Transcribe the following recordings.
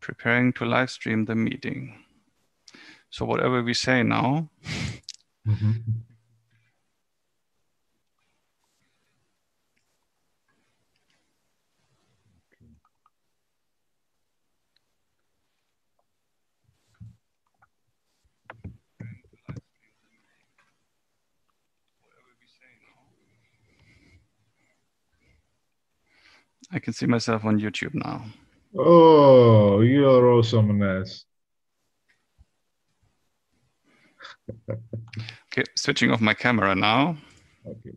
Preparing to live stream the meeting. So whatever we say now. I can see myself on YouTube now. Oh, your awesomeness. Okay, switching off my camera now. Okay.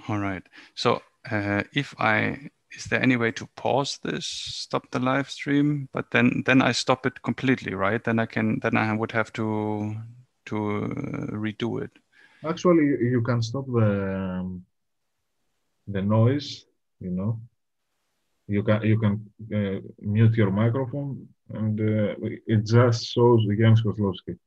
All right. So is there any way to pause this, stop the live stream? But then I stop it completely, right? Then I would have to redo it. Actually, you can stop the noise, you know. You can mute your microphone, and it just shows Jens Kozlowski.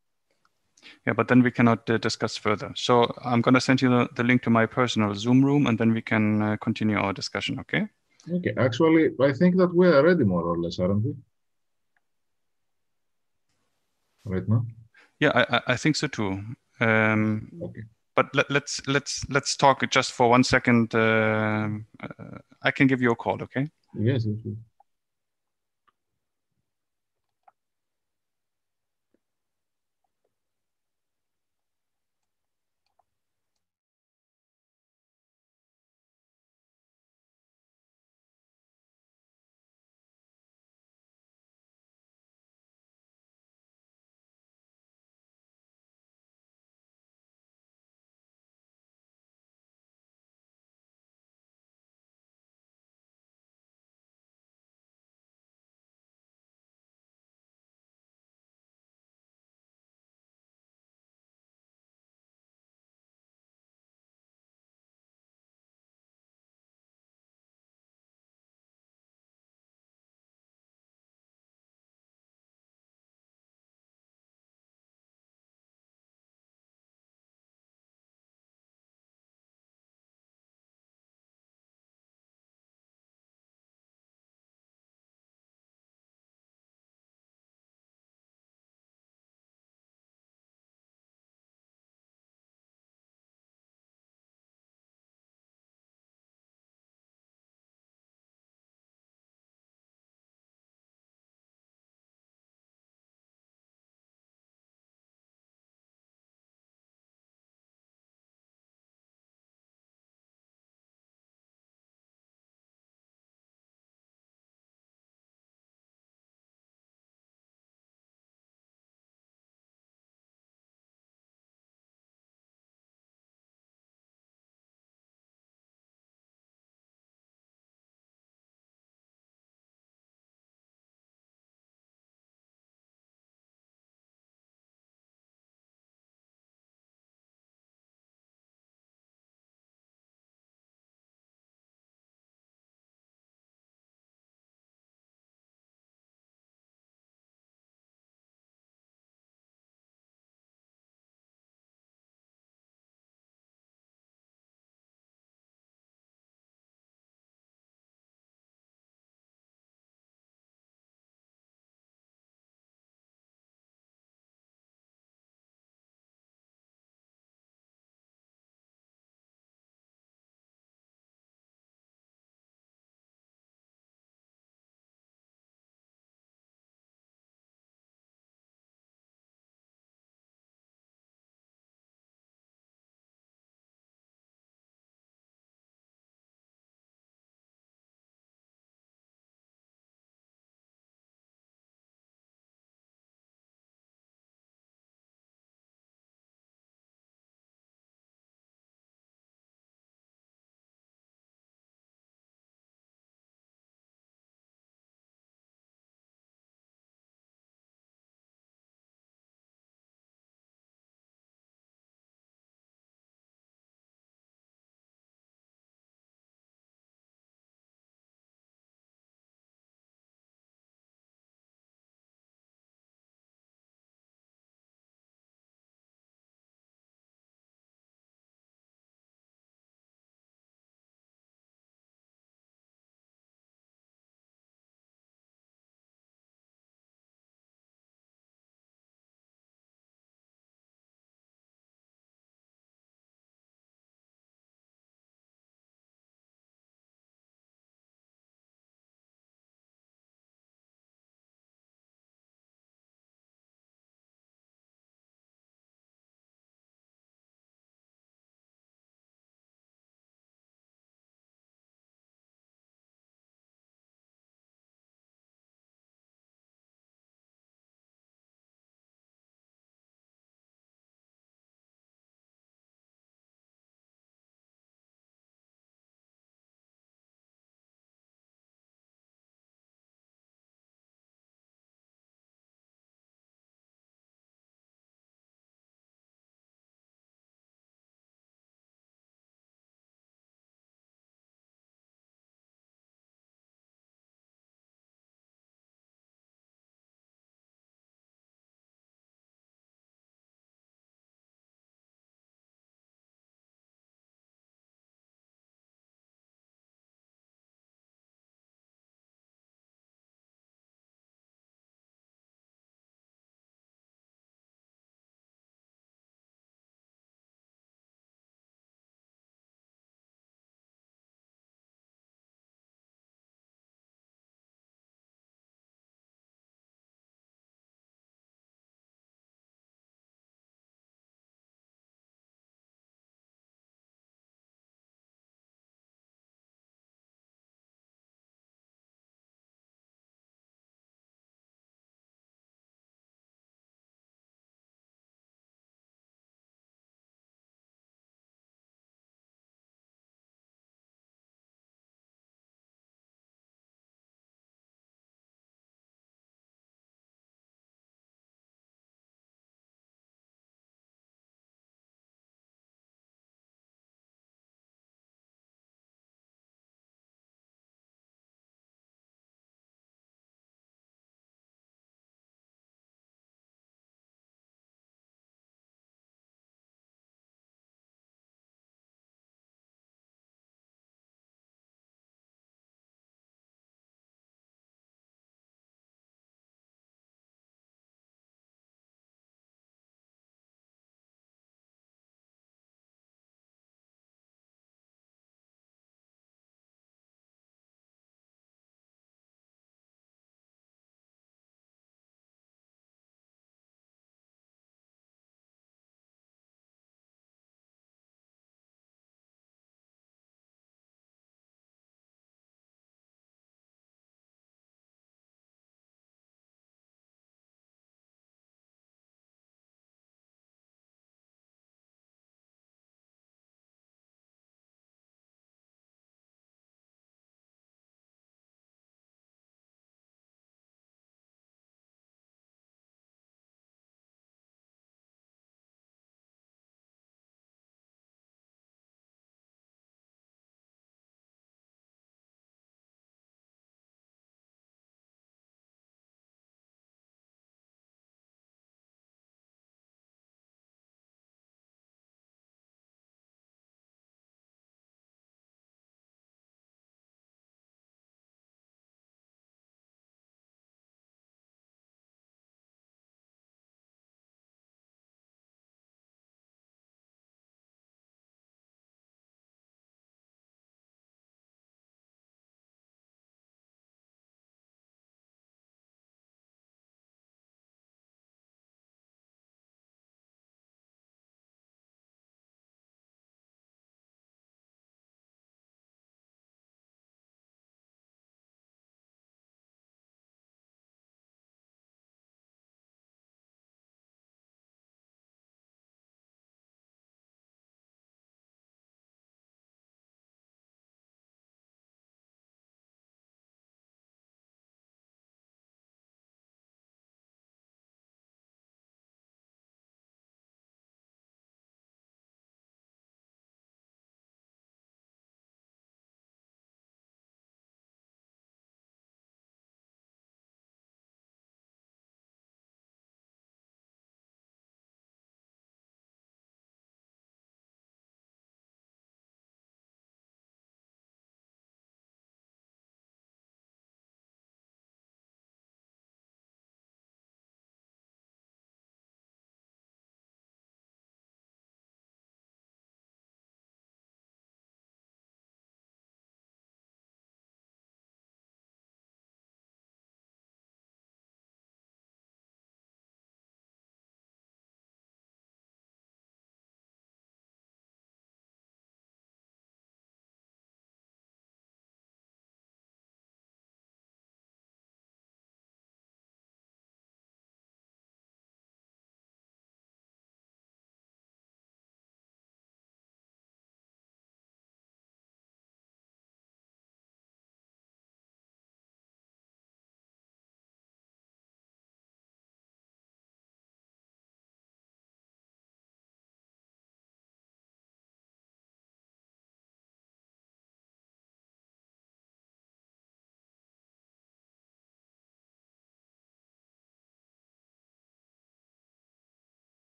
Yeah, but then we cannot discuss further. So I'm going to send you the link to my personal Zoom room, and then we can continue our discussion, okay? Okay, actually, I think that we are ready more or less, aren't we? Right now? Yeah, I think so too. Okay. But let's talk just for 1 second. I can give you a call, okay? Yes, yes.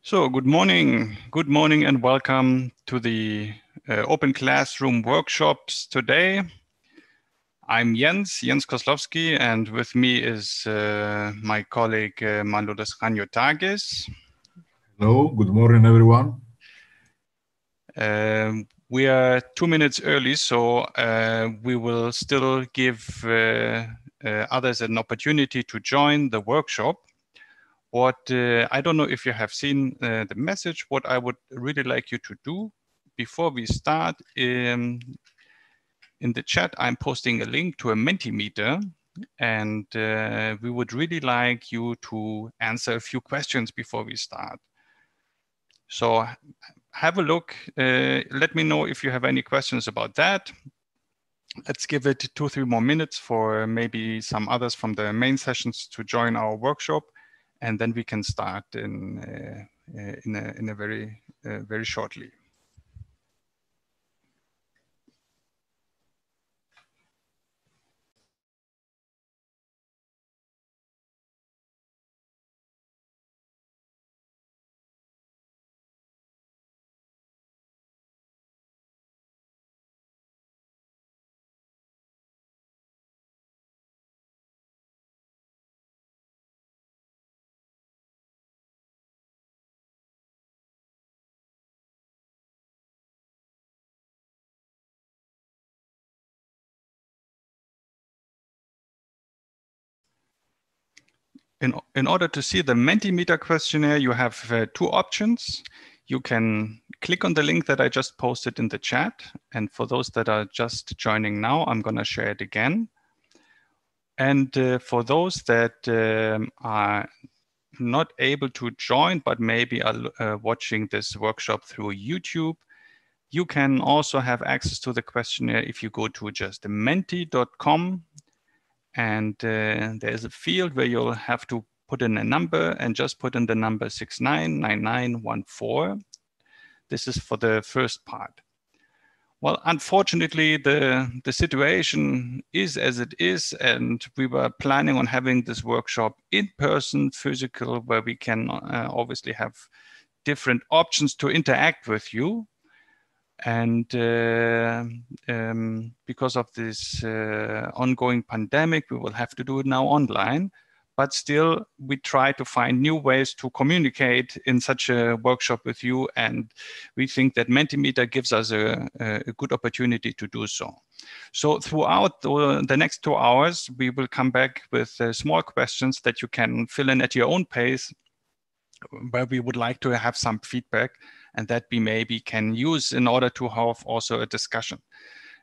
So good morning and welcome to the Open Classroom workshops today. I'm Jens Koslowski, and with me is my colleague Manlodes Raniotakis. Hello, good morning, everyone. We are 2 minutes early, so we will still give others an opportunity to join the workshop. What I don't know if you have seen the message. What I would really like you to do before we start, in the chat, I'm posting a link to a Mentimeter, and we would really like you to answer a few questions before we start. So have a look. Let me know if you have any questions about that. Let's give it 2 or 3 more minutes for maybe some others from the main sessions to join our workshop, and then we can start in a very shortly. In order to see the Mentimeter questionnaire, you have 2 options. You can click on the link that I just posted in the chat. And for those that are just joining now, I'm going to share it again. And for those that are not able to join, but maybe are watching this workshop through YouTube, you can also have access to the questionnaire if you go to just menti.com. And there's a field where you'll have to put in a number and just put in the number 699914. This is for the first part. Well, unfortunately, the situation is as it is, and we were planning on having this workshop in person, physical, where we can obviously have different options to interact with you. And because of this ongoing pandemic, we will have to do it now online. But still, we try to find new ways to communicate in such a workshop with you. And we think that Mentimeter gives us a good opportunity to do so. So throughout the next 2 hours, we will come back with small questions that you can fill in at your own pace, where we would like to have some feedback and that we maybe can use in order to have also a discussion.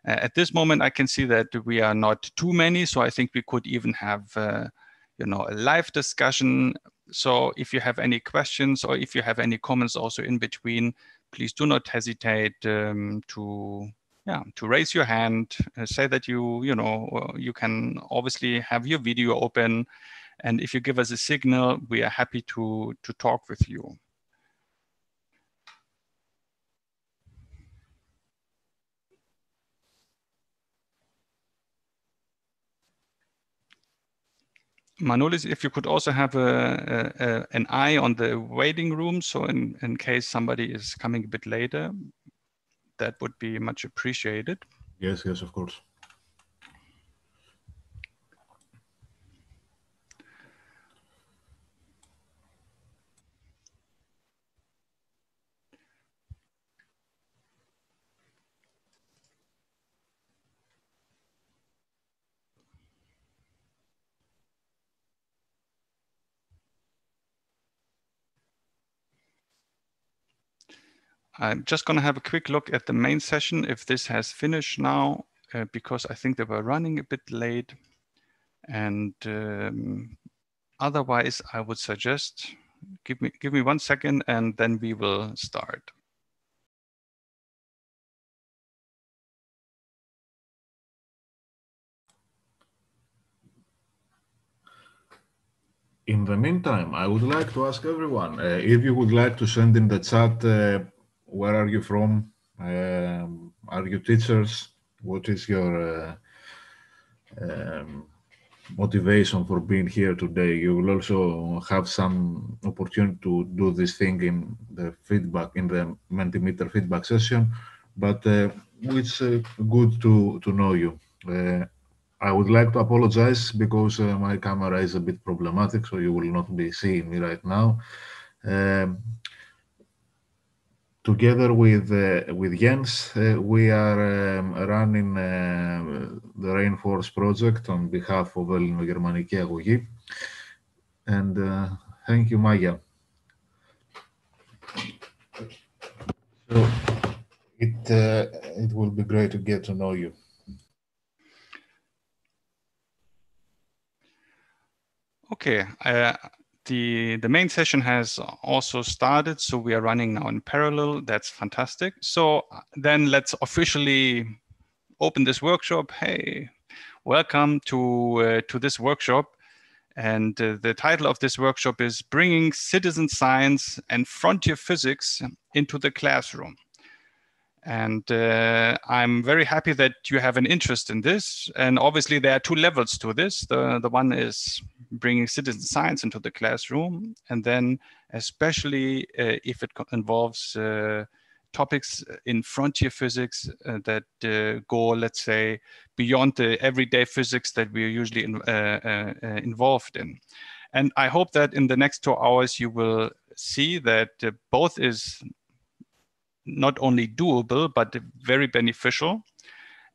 At this moment, I can see that we are not too many, so I think we could even have a live discussion. So if you have any questions or if you have any comments also in between, please do not hesitate to raise your hand, say that you can obviously have your video open. And if you give us a signal, we are happy to talk with you. Manolis, if you could also have an eye on the waiting room, so in case somebody is coming a bit later, that would be much appreciated. Yes, of course. I'm just going to have a quick look at the main session if this has finished now, because I think they were running a bit late. And otherwise, I would suggest give me 1 second and then we will start. In the meantime, I would like to ask everyone if you would like to send in the chat where are you from? Are you teachers? What is your motivation for being here today. You will also have some opportunity to do this thing in the feedback, in the Mentimeter feedback session, but it's good to know you. I would like to apologize because my camera is a bit problematic, so you will not be seeing me right now. Um, Together with Jens, we are running the Rainforest project on behalf of Ελληνογερμανική Αγωγή. And thank you, Maya. So it will be great to get to know you. Okay, the main session has also started, so we are running now in parallel. That's fantastic. So then let's officially open this workshop. Hey, welcome to this workshop. And the title of this workshop is Bringing Citizen Science and Frontier Physics into the Classroom. And I'm very happy that you have an interest in this. And obviously there are two levels to this. The one is bringing citizen science into the classroom. And then especially if it involves topics in frontier physics that go, let's say, beyond the everyday physics that we're usually involved in. And I hope that in the next 2 hours, you will see that both is not only doable, but very beneficial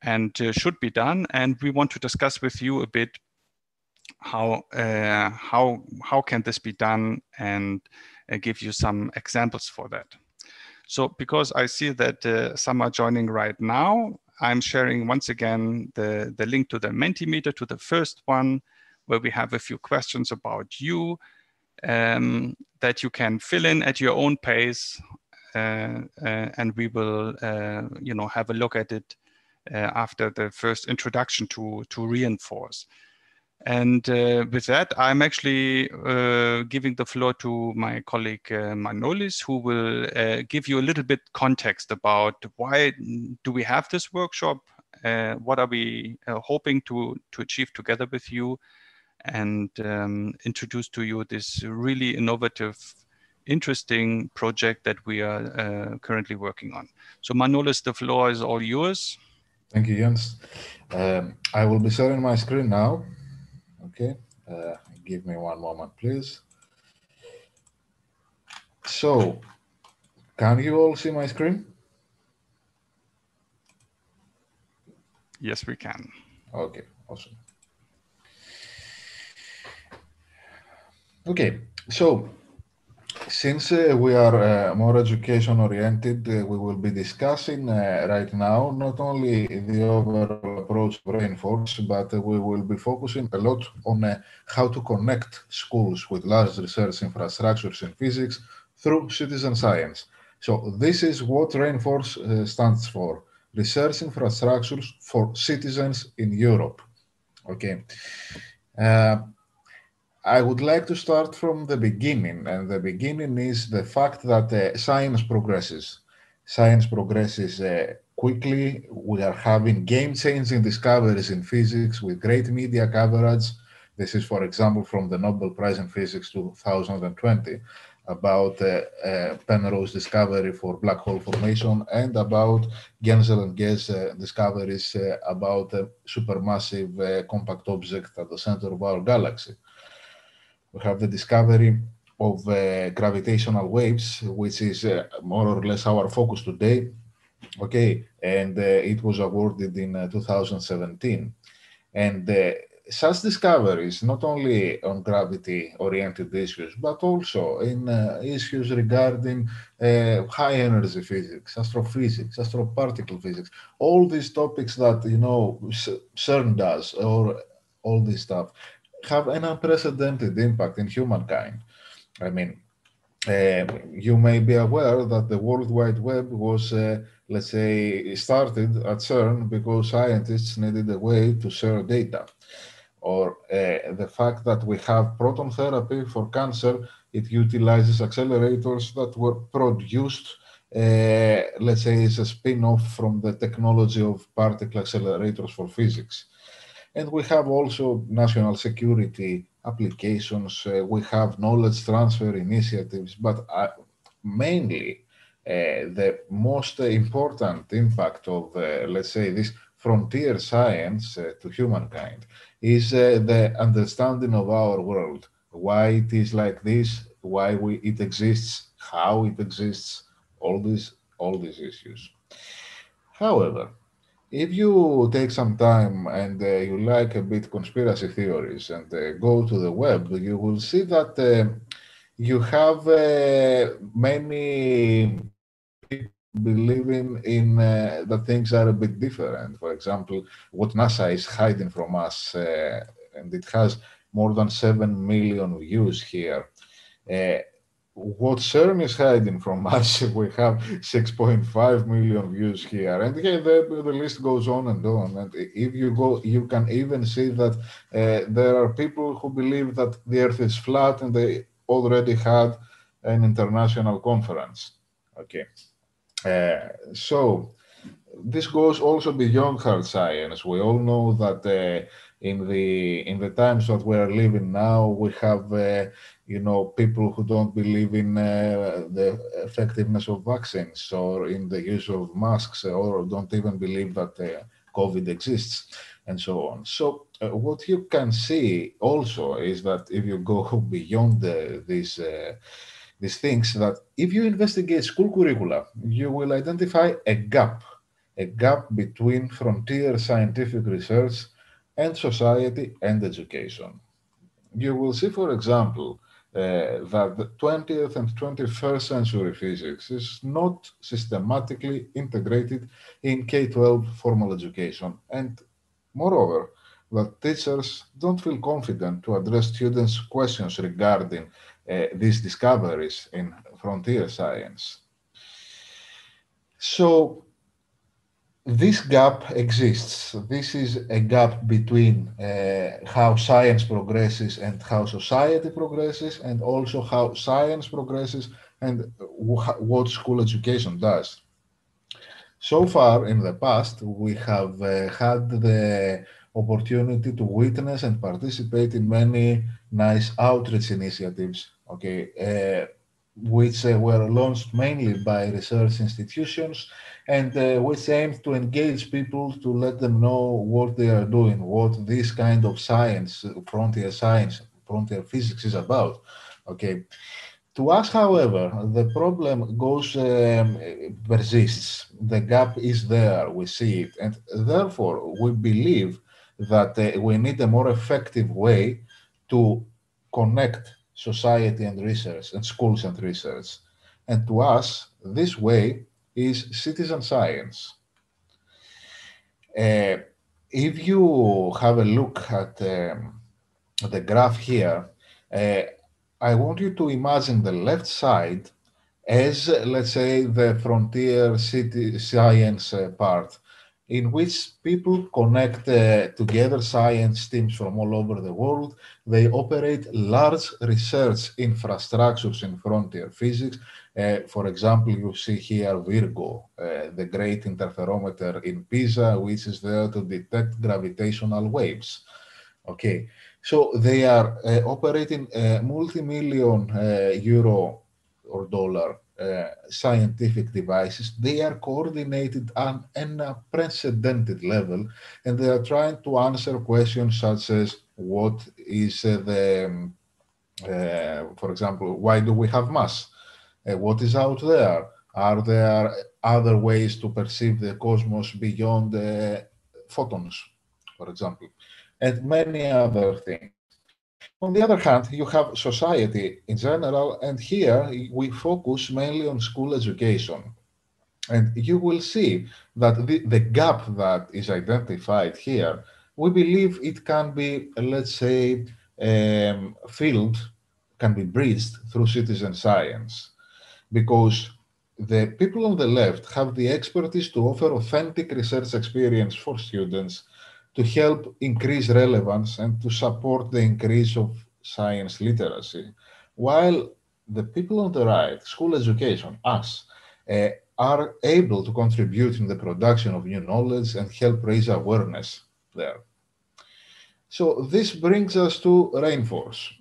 and should be done. And we want to discuss with you a bit how can this be done and give you some examples for that. So because I see that some are joining right now, I'm sharing once again the link to the Mentimeter, to the first one, where we have a few questions about you that you can fill in at your own pace. And we will, have a look at it after the first introduction to reinforce. And with that, I'm actually giving the floor to my colleague Manolis, who will give you a little bit context about why do we have this workshop, what are we hoping to achieve together with you, and introduce to you this really innovative, interesting project that we are currently working on. So Manolis, the floor is all yours. Thank you, Jens. I will be sharing my screen now. Okay, give me one moment, please. So, can you all see my screen? Yes, we can. Okay, awesome. Okay, so since we are more education oriented, we will be discussing right now not only the overall approach of Rainforce, but we will be focusing a lot on how to connect schools with large research infrastructures in physics through citizen science. So this is what Rainforce stands for: research infrastructures for citizens in Europe. Okay. I would like to start from the beginning, and the beginning is the fact that science progresses. Science progresses quickly. We are having game-changing discoveries in physics with great media coverage. This is, for example, from the Nobel Prize in Physics 2020 about Penrose's discovery for black hole formation and about Gensel and Guess discoveries about a supermassive compact object at the center of our galaxy. We have the discovery of gravitational waves, which is more or less our focus today. Okay, and it was awarded in 2017. And such discoveries, not only on gravity-oriented issues, but also in issues regarding high energy physics, astrophysics, astroparticle physics, all these topics that, CERN does, or all this stuff, have an unprecedented impact in humankind. I mean, you may be aware that the World Wide Web was, let's say, started at CERN because scientists needed a way to share data. Or the fact that we have proton therapy for cancer, it utilizes accelerators that were produced, let's say, as a spin-off from the technology of particle accelerators for physics. And we have also national security applications, we have knowledge transfer initiatives, but mainly the most important impact of, let's say, this frontier science to humankind is the understanding of our world, why it is like this, why it exists, how it exists, all these issues. However, if you take some time and you like a bit conspiracy theories and go to the web, you will see that you have many people believing in that things are a bit different. For example, what NASA is hiding from us, and it has more than 7 million views here. Uh, what CERN is hiding from us, we have 6.5 million views here. And yeah, the list goes on and on. And if you go, you can even see that there are people who believe that the Earth is flat and they already had an international conference. Okay. So this goes also beyond hard science. We all know that in the times that we are living now, we have people who don't believe in the effectiveness of vaccines or in the use of masks, or don't even believe that COVID exists, and so on. So what you can see also is that if you go beyond these things, that if you investigate school curricula, you will identify a gap between frontier scientific research and society and education. You will see, for example, that the 20th and 21st century physics is not systematically integrated in K-12 formal education. And moreover, that teachers don't feel confident to address students' questions regarding these discoveries in frontier science. So this gap exists. This is a gap between how science progresses and how society progresses, and also how science progresses and what school education does. So far in the past, we have had the opportunity to witness and participate in many nice outreach initiatives, okay, which were launched mainly by research institutions and which aimed to engage people to let them know what they are doing, what this kind of science, frontier physics is about. Okay, to us, however, the problem persists. The gap is there, we see it, and therefore we believe that we need a more effective way to connect society and research and schools and research. And to us, this way is citizen science. Uh, if you have a look at the graph here, uh, I want you to imagine the left side as, let's say, the frontier city science part, in which people connect together science teams from all over the world. They operate large research infrastructures in frontier physics. For example, you see here Virgo, the great interferometer in Pisa, which is there to detect gravitational waves. Okay, so they are operating multi-million euro or dollar scientific devices. They are coordinated on an unprecedented level, and they are trying to answer questions such as what is for example, why do we have mass? What is out there? Are there other ways to perceive the cosmos beyond photons, for example, and many other things. On the other hand, you have society in general, and here we focus mainly on school education. And you will see that the gap that is identified here, we believe it can be, let's say, filled, can be bridged through citizen science, because the people on the left have the expertise to offer authentic research experience for students, to help increase relevance and to support the increase of science literacy, while the people on the right, school education, us, uh, are able to contribute in the production of new knowledge and help raise awareness there. So this brings us to Rainforce.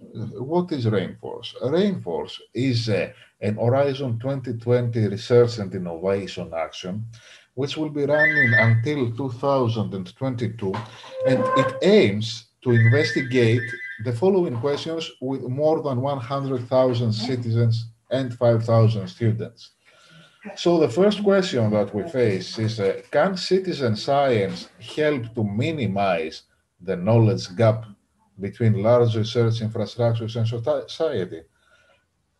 What is Rainforce? Rainforce is an Horizon 2020 research and innovation action, which will be running until 2022, and it aims to investigate the following questions with more than 100,000 citizens and 5,000 students. So the first question that we face is, can citizen science help to minimize the knowledge gap between large research infrastructures and society?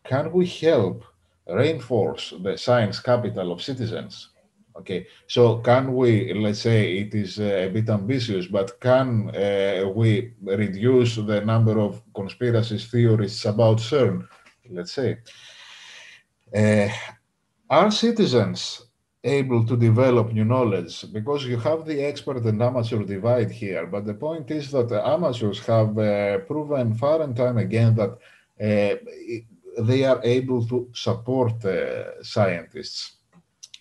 Can we help reinforce the science capital of citizens? Okay, so can we, let's say it is a bit ambitious, but can we reduce the number of conspiracy theories about CERN, let's say? Uh, Are citizens able to develop new knowledge? Because you have the expert and amateur divide here, but the point is that the amateurs have proven far and time again that they are able to support scientists.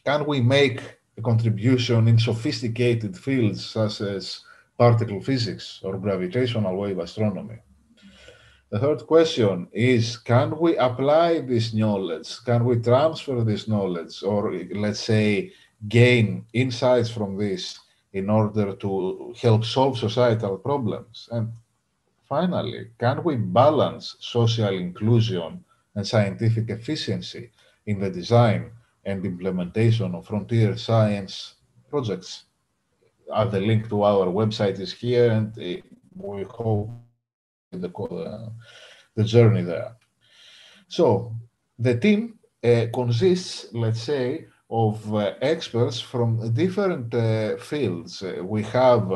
Can we make a contribution in sophisticated fields such as particle physics or gravitational wave astronomy? The third question is, can we apply this knowledge? Can we transfer this knowledge or, let's say, gain insights from this in order to help solve societal problems? And finally, can we balance social inclusion and scientific efficiency in the design and implementation of frontier science projects? The link to our website is here, and we hope the journey there. So the team consists, let's say, of experts from different fields. We have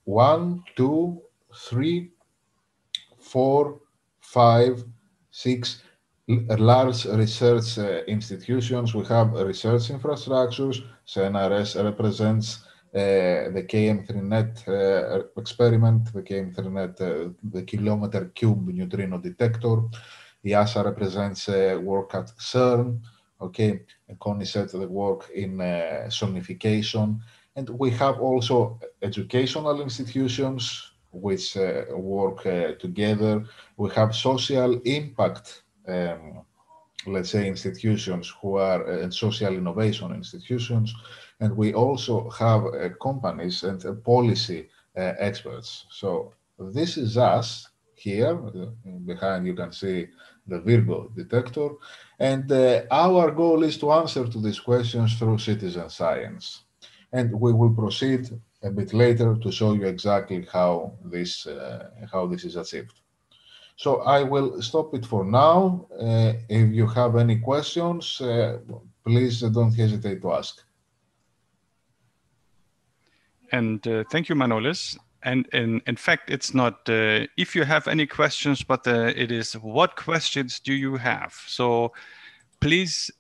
one, two, three, four, five, six large research institutions. We have research infrastructures. CNRS represents the KM3net experiment, the KM3net, the kilometer cube neutrino detector. EASA represents work at CERN. Okay, and CONICET the work in sonification. And we have also educational institutions which work together. We have social impact, let's say, institutions who are social innovation institutions. And we also have companies and policy experts. So this is us here. Behind you can see the Virgo detector. And our goal is to answer to these questions through citizen science. And we will proceed a bit later to show you exactly how this is achieved. So I will stop it for now. If you have any questions, please don't hesitate to ask. And thank you, Manolis. And in fact, it's not if you have any questions, but it is what questions do you have? So please,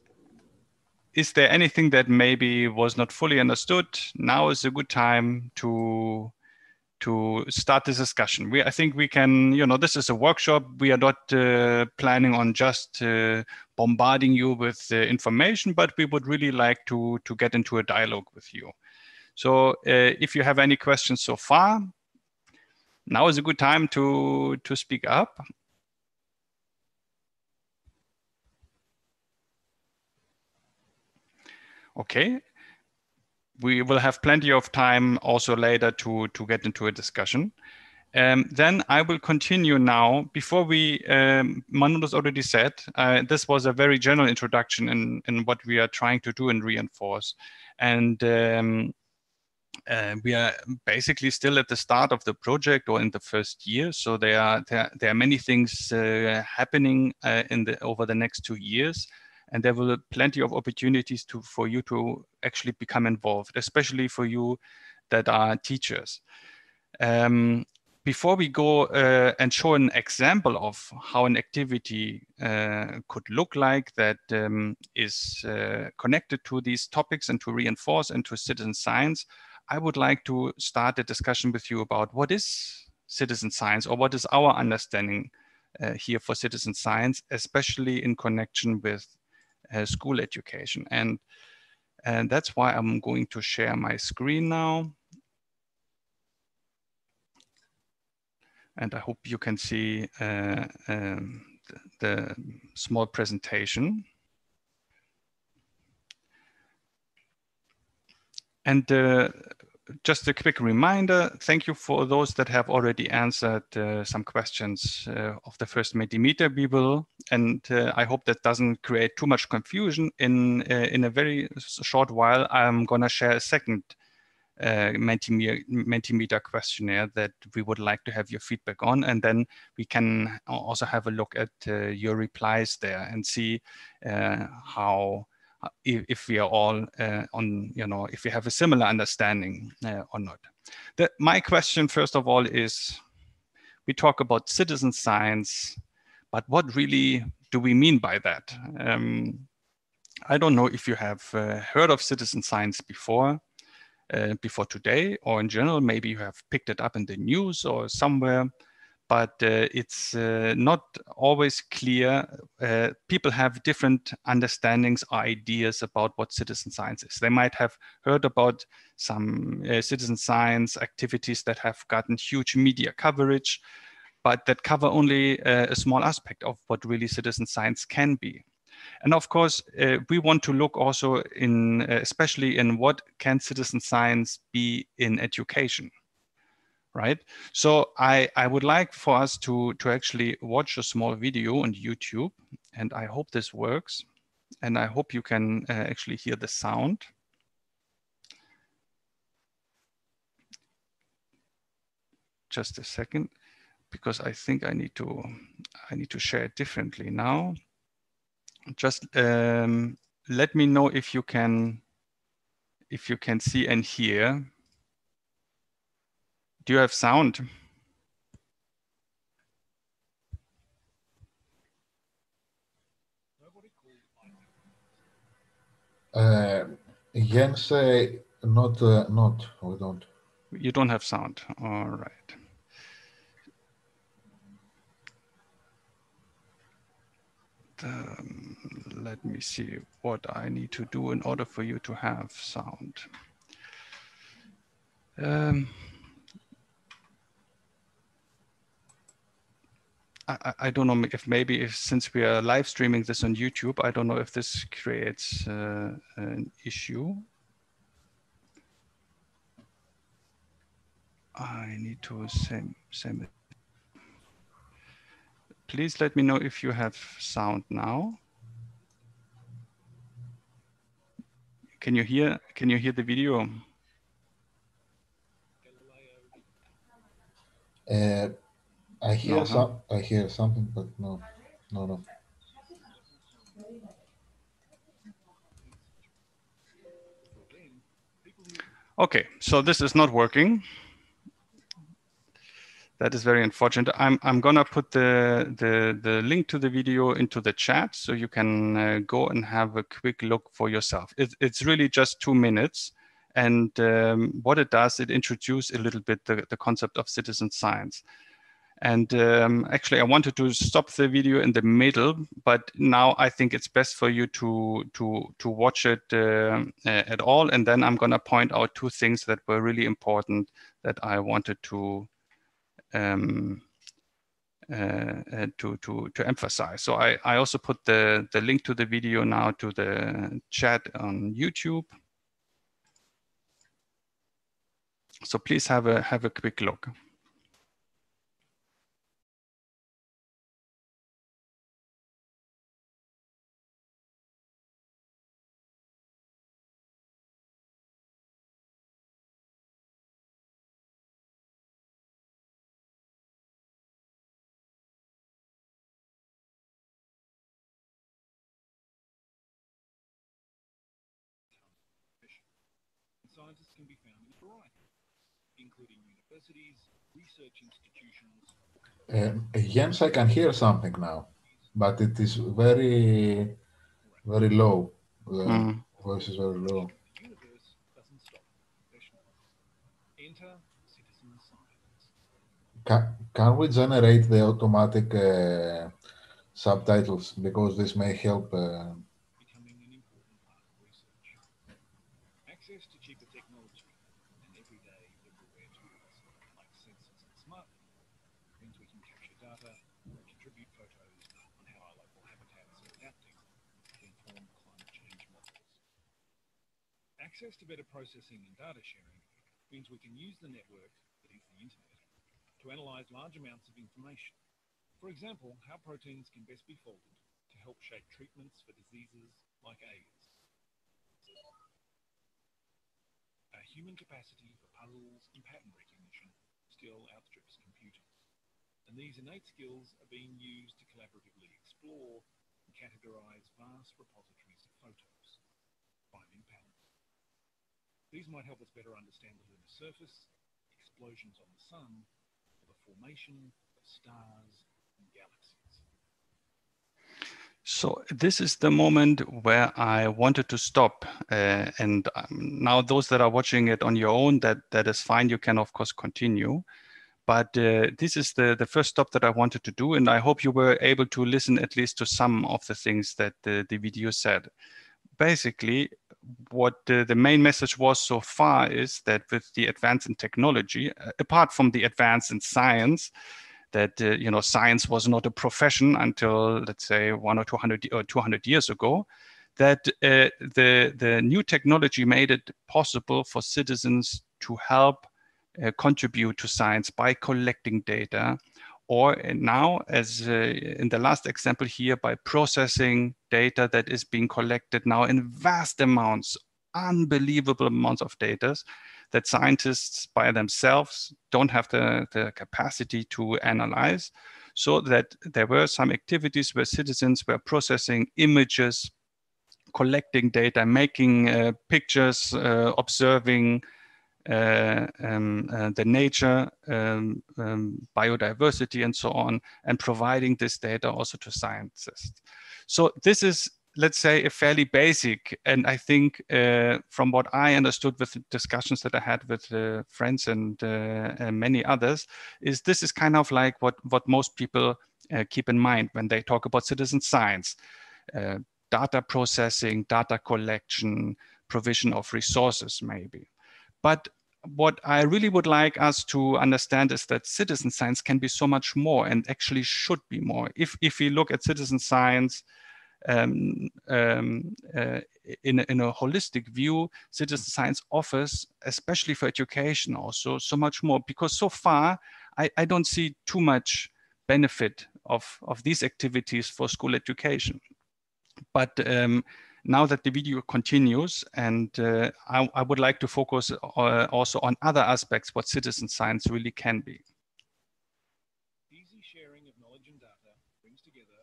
is there anything that maybe was not fully understood? Now is a good time to start this discussion. I think we can, this is a workshop. We are not planning on just bombarding you with information, but we would really like to get into a dialogue with you. So if you have any questions so far, now is a good time to speak up. Okay. We will have plenty of time also later to get into a discussion. Then I will continue now. Before we, Manolis already said, this was a very general introduction in what we are trying to do and reinforce. And we are basically still at the start of the project or in the first year. So there are many things happening over the next 2 years. And there will be plenty of opportunities for you to actually become involved, especially for you that are teachers. Before we go and show an example of how an activity could look like that is connected to these topics and to reinforce and to citizen science, I would like to start a discussion with you about what is citizen science, or what is our understanding here for citizen science, especially in connection with school education. And that's why I'm going to share my screen now. And I hope you can see the small presentation. And just a quick reminder, thank you for those that have already answered some questions of the first Mentimeter we will. And I hope that doesn't create too much confusion. In a very short while, I'm gonna share a second Mentimeter questionnaire that we would like to have your feedback on, and then we can also have a look at your replies there and see how if we are all on, if we have a similar understanding or not. My question, first of all, is we talk about citizen science, but what really do we mean by that? I don't know if you have heard of citizen science before today, or in general, maybe you have picked it up in the news or somewhere, but it's not always clear. People have different understandings or ideas about what citizen science is. They might have heard about some citizen science activities that have gotten huge media coverage, but that cover only a small aspect of what really citizen science can be. And of course, we want to look also in, especially in what can citizen science be in education, right? So I would like for us to actually watch a small video on YouTube, and I hope this works. And I hope you can actually hear the sound. Just a second, because I think I need to share it differently now. Just let me know if you can see and hear. Do you have sound? Jens, not, we don't. You don't have sound. All right. Let me see what I need to do in order for you to have sound. I don't know if maybe since we are live streaming this on YouTube, I don't know if this creates an issue. I need to same it. Please let me know if you have sound now. Can you hear the video? I hear No, huh? I hear something, but no. Okay, so this is not working. That is very unfortunate. I'm gonna put the link to the video into the chat so you can go and have a quick look for yourself. It's really just 2 minutes, and what it does, it introduces a little bit the concept of citizen science. And actually, I wanted to stop the video in the middle, but now I think it's best for you to watch it at all, and then I'm gonna point out 2 things that were really important that I wanted to emphasize. So I also put the link to the video now to the chat on YouTube. So please have a quick look. Scientists can be found in a variety, including universities, research institutions. Jens, I can hear something now, but it is very, very low. The voice is very low. The universe doesn't stop professionals. Enter citizen science. Can we generate the automatic subtitles, because this may help? Becoming an important part of research. Access to cheaper technology and everyday everywhere tools like sensors and smartphones bring Access to better processing and data sharing means we can use the network, that is the internet, to analyze large amounts of information. For example, how proteins can best be folded to help shape treatments for diseases like AIDS. Our human capacity for puzzles and pattern recognition still outstrips computers. And these innate skills are being used to collaboratively explore and categorize vast repositories of photos, finding patterns. These might help us better understand the lunar surface, explosions on the sun, or the formation of stars and galaxies. So this is the moment where I wanted to stop. And now those that are watching it on your own, that is fine. You can, of course, continue. But this is the first stop that I wanted to do. And I hope you were able to listen at least to some of the things that the video said. Basically, what the main message was so far is that with the advance in technology, apart from the advance in science, that science was not a profession until, let's say, 100 or 200 years ago, that the new technology made it possible for citizens to help contribute to science by collecting data, or now, as in the last example here, by processing data that is being collected now in vast amounts, unbelievable amounts of data that scientists by themselves don't have the capacity to analyze. So that there were some activities where citizens were processing images, collecting data, making pictures, observing the nature, biodiversity, and so on, and providing this data also to scientists. So this is, let's say, a fairly basic, and I think from what I understood with the discussions that I had with friends and many others, is this is kind of like what most people keep in mind when they talk about citizen science. Data processing, data collection, provision of resources maybe. But what I really would like us to understand is that citizen science can be so much more, and actually should be more. If we look at citizen science in a holistic view, citizen science offers, especially for education also, so much more, because so far I don't see too much benefit of these activities for school education. But now that the video continues, and I would like to focus also on other aspects, what citizen science really can be. Easy sharing of knowledge and data brings together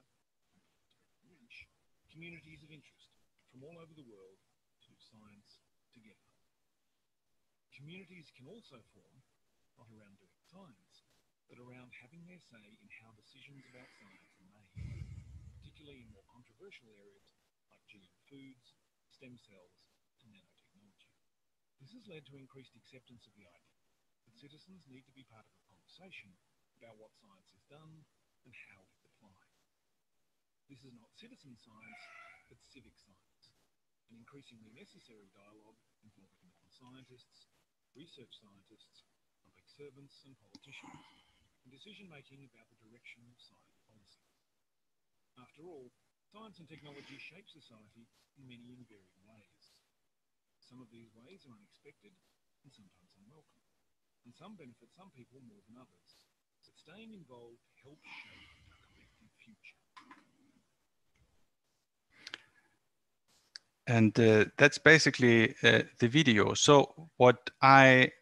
communities of interest from all over the world to science together. Communities can also form, not around doing science, but around having their say in how decisions about science are made, particularly in more controversial areas like GM foods, stem cells, and nanotechnology. This has led to increased acceptance of the idea that citizens need to be part of a conversation about what science is done and how it's applied. This is not citizen science, but civic science, an increasingly necessary dialogue involving non-scientists, research scientists, public servants, and politicians, in decision-making about the direction of science policy. After all, science and technology shape society in many and varying ways. Some of these ways are unexpected and sometimes unwelcome, and some benefit some people more than others. But staying involved helps shape a collective future. And that's basically the video. So what I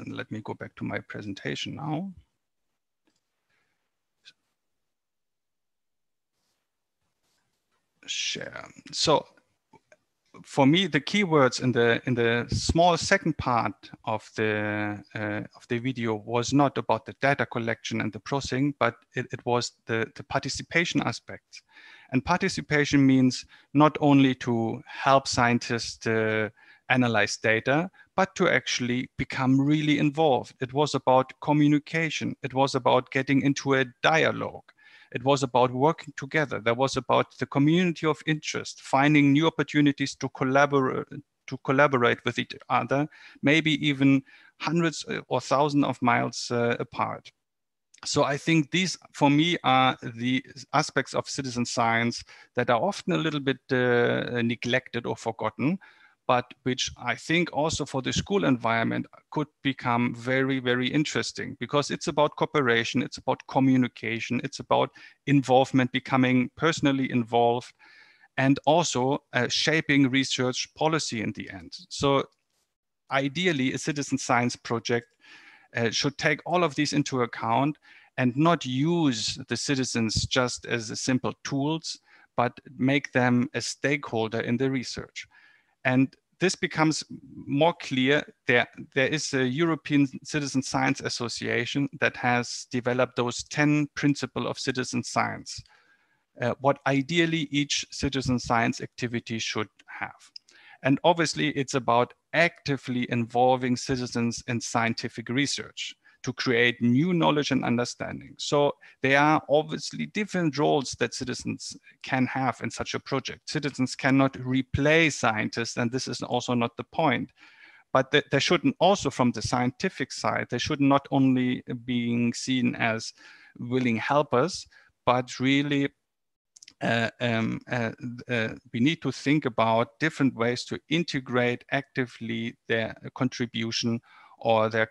let me go back to my presentation now. Share. So for me, the keywords in the small second part of the video was not about the data collection and the processing, but it was the participation aspect. And participation means not only to help scientists analyze data, but to actually become really involved. It was about communication. It was about getting into a dialogue. It was about working together. There was about the community of interest, finding new opportunities to collaborate with each other, maybe even hundreds or thousands of miles apart. So I think these, for me, are the aspects of citizen science that are often a little bit neglected or forgotten, but which I think also for the school environment could become very, very interesting, because it's about cooperation, it's about communication, it's about involvement, becoming personally involved, and also shaping research policy in the end. So ideally, a citizen science project should take all of these into account and not use the citizens just as a simple tools, but make them a stakeholder in the research. And this becomes more clear. There is a European Citizen Science Association that has developed those 10 principles of citizen science, what ideally each citizen science activity should have. And obviously, it's about actively involving citizens in scientific research to create new knowledge and understanding. So there are obviously different roles that citizens can have in such a project. Citizens cannot replace scientists, and this is also not the point. But they shouldn't also, from the scientific side, they should not only being seen as willing helpers, but really we need to think about different ways to integrate actively their contribution or their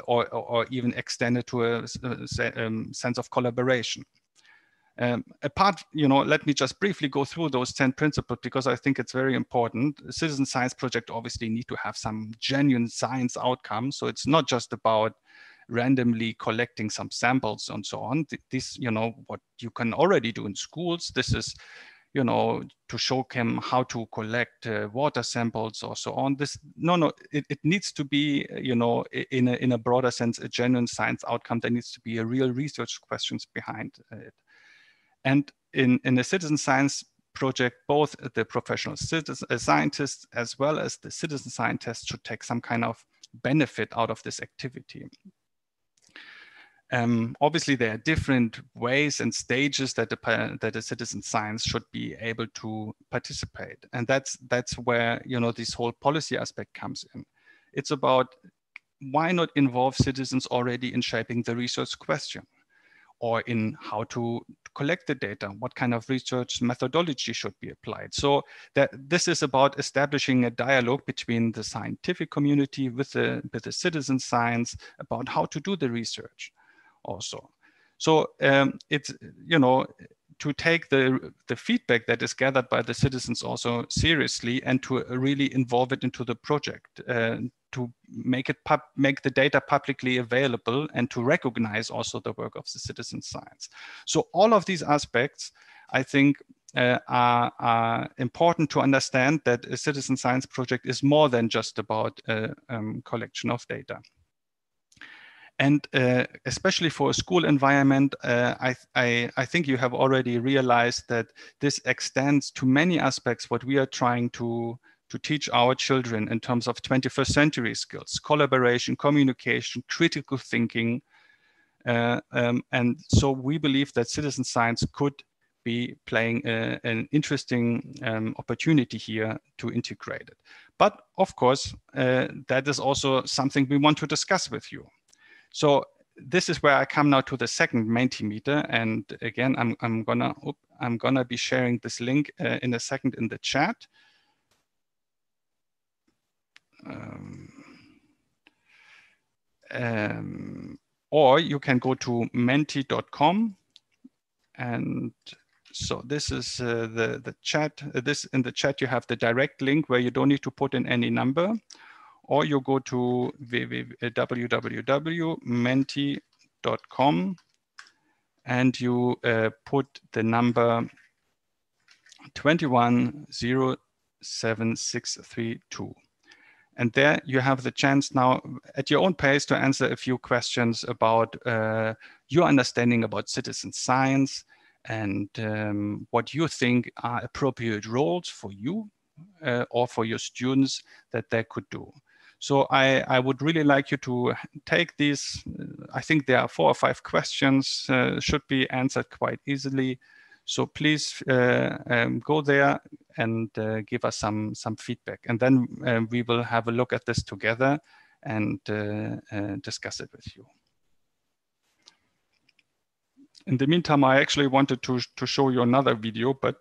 or even extend it to a sense of collaboration. Let me just briefly go through those 10 principles, because I think it's very important. A citizen science project obviously need to have some genuine science outcomes. So it's not just about randomly collecting some samples and so on. This, what you can already do in schools. This is, to show them how to collect water samples or so on. It needs to be, in a broader sense, a genuine science outcome. There needs to be a real research questions behind it. And in a citizen science project, both the professional scientists as well as the citizen scientists should take some kind of benefit out of this activity. Obviously, there are different ways and stages that a citizen science should be able to participate, and that's where this whole policy aspect comes in. It's about, why not involve citizens already in shaping the research question, or in how to collect the data, what kind of research methodology should be applied. So that this is about establishing a dialogue between the scientific community with the citizen science about how to do the research also. So it's, to take the feedback that is gathered by the citizens also seriously, and to really involve it into the project, to make the data publicly available, and to recognize also the work of the citizen science. So all of these aspects, I think, are important to understand that a citizen science project is more than just about collection of data. And especially for a school environment, I think you have already realized that this extends to many aspects what we are trying to teach our children in terms of 21st century skills: collaboration, communication, critical thinking. And so we believe that citizen science could be playing an interesting opportunity here to integrate it. But of course, that is also something we want to discuss with you. So this is where I come now to the second Mentimeter, and again, I'm gonna be sharing this link in a second in the chat. Or you can go to menti.com, and so this is the chat. In the chat you have the direct link where you don't need to put in any number. Or you go to www.menti.com and you put the number 2107632. And there you have the chance now at your own pace to answer a few questions about your understanding about citizen science, and what you think are appropriate roles for you or for your students that they could do. So I would really like you to take these. I think there are 4 or 5 questions, should be answered quite easily. So please go there and give us some feedback. And then we will have a look at this together and discuss it with you. In the meantime, I actually wanted to show you another video, but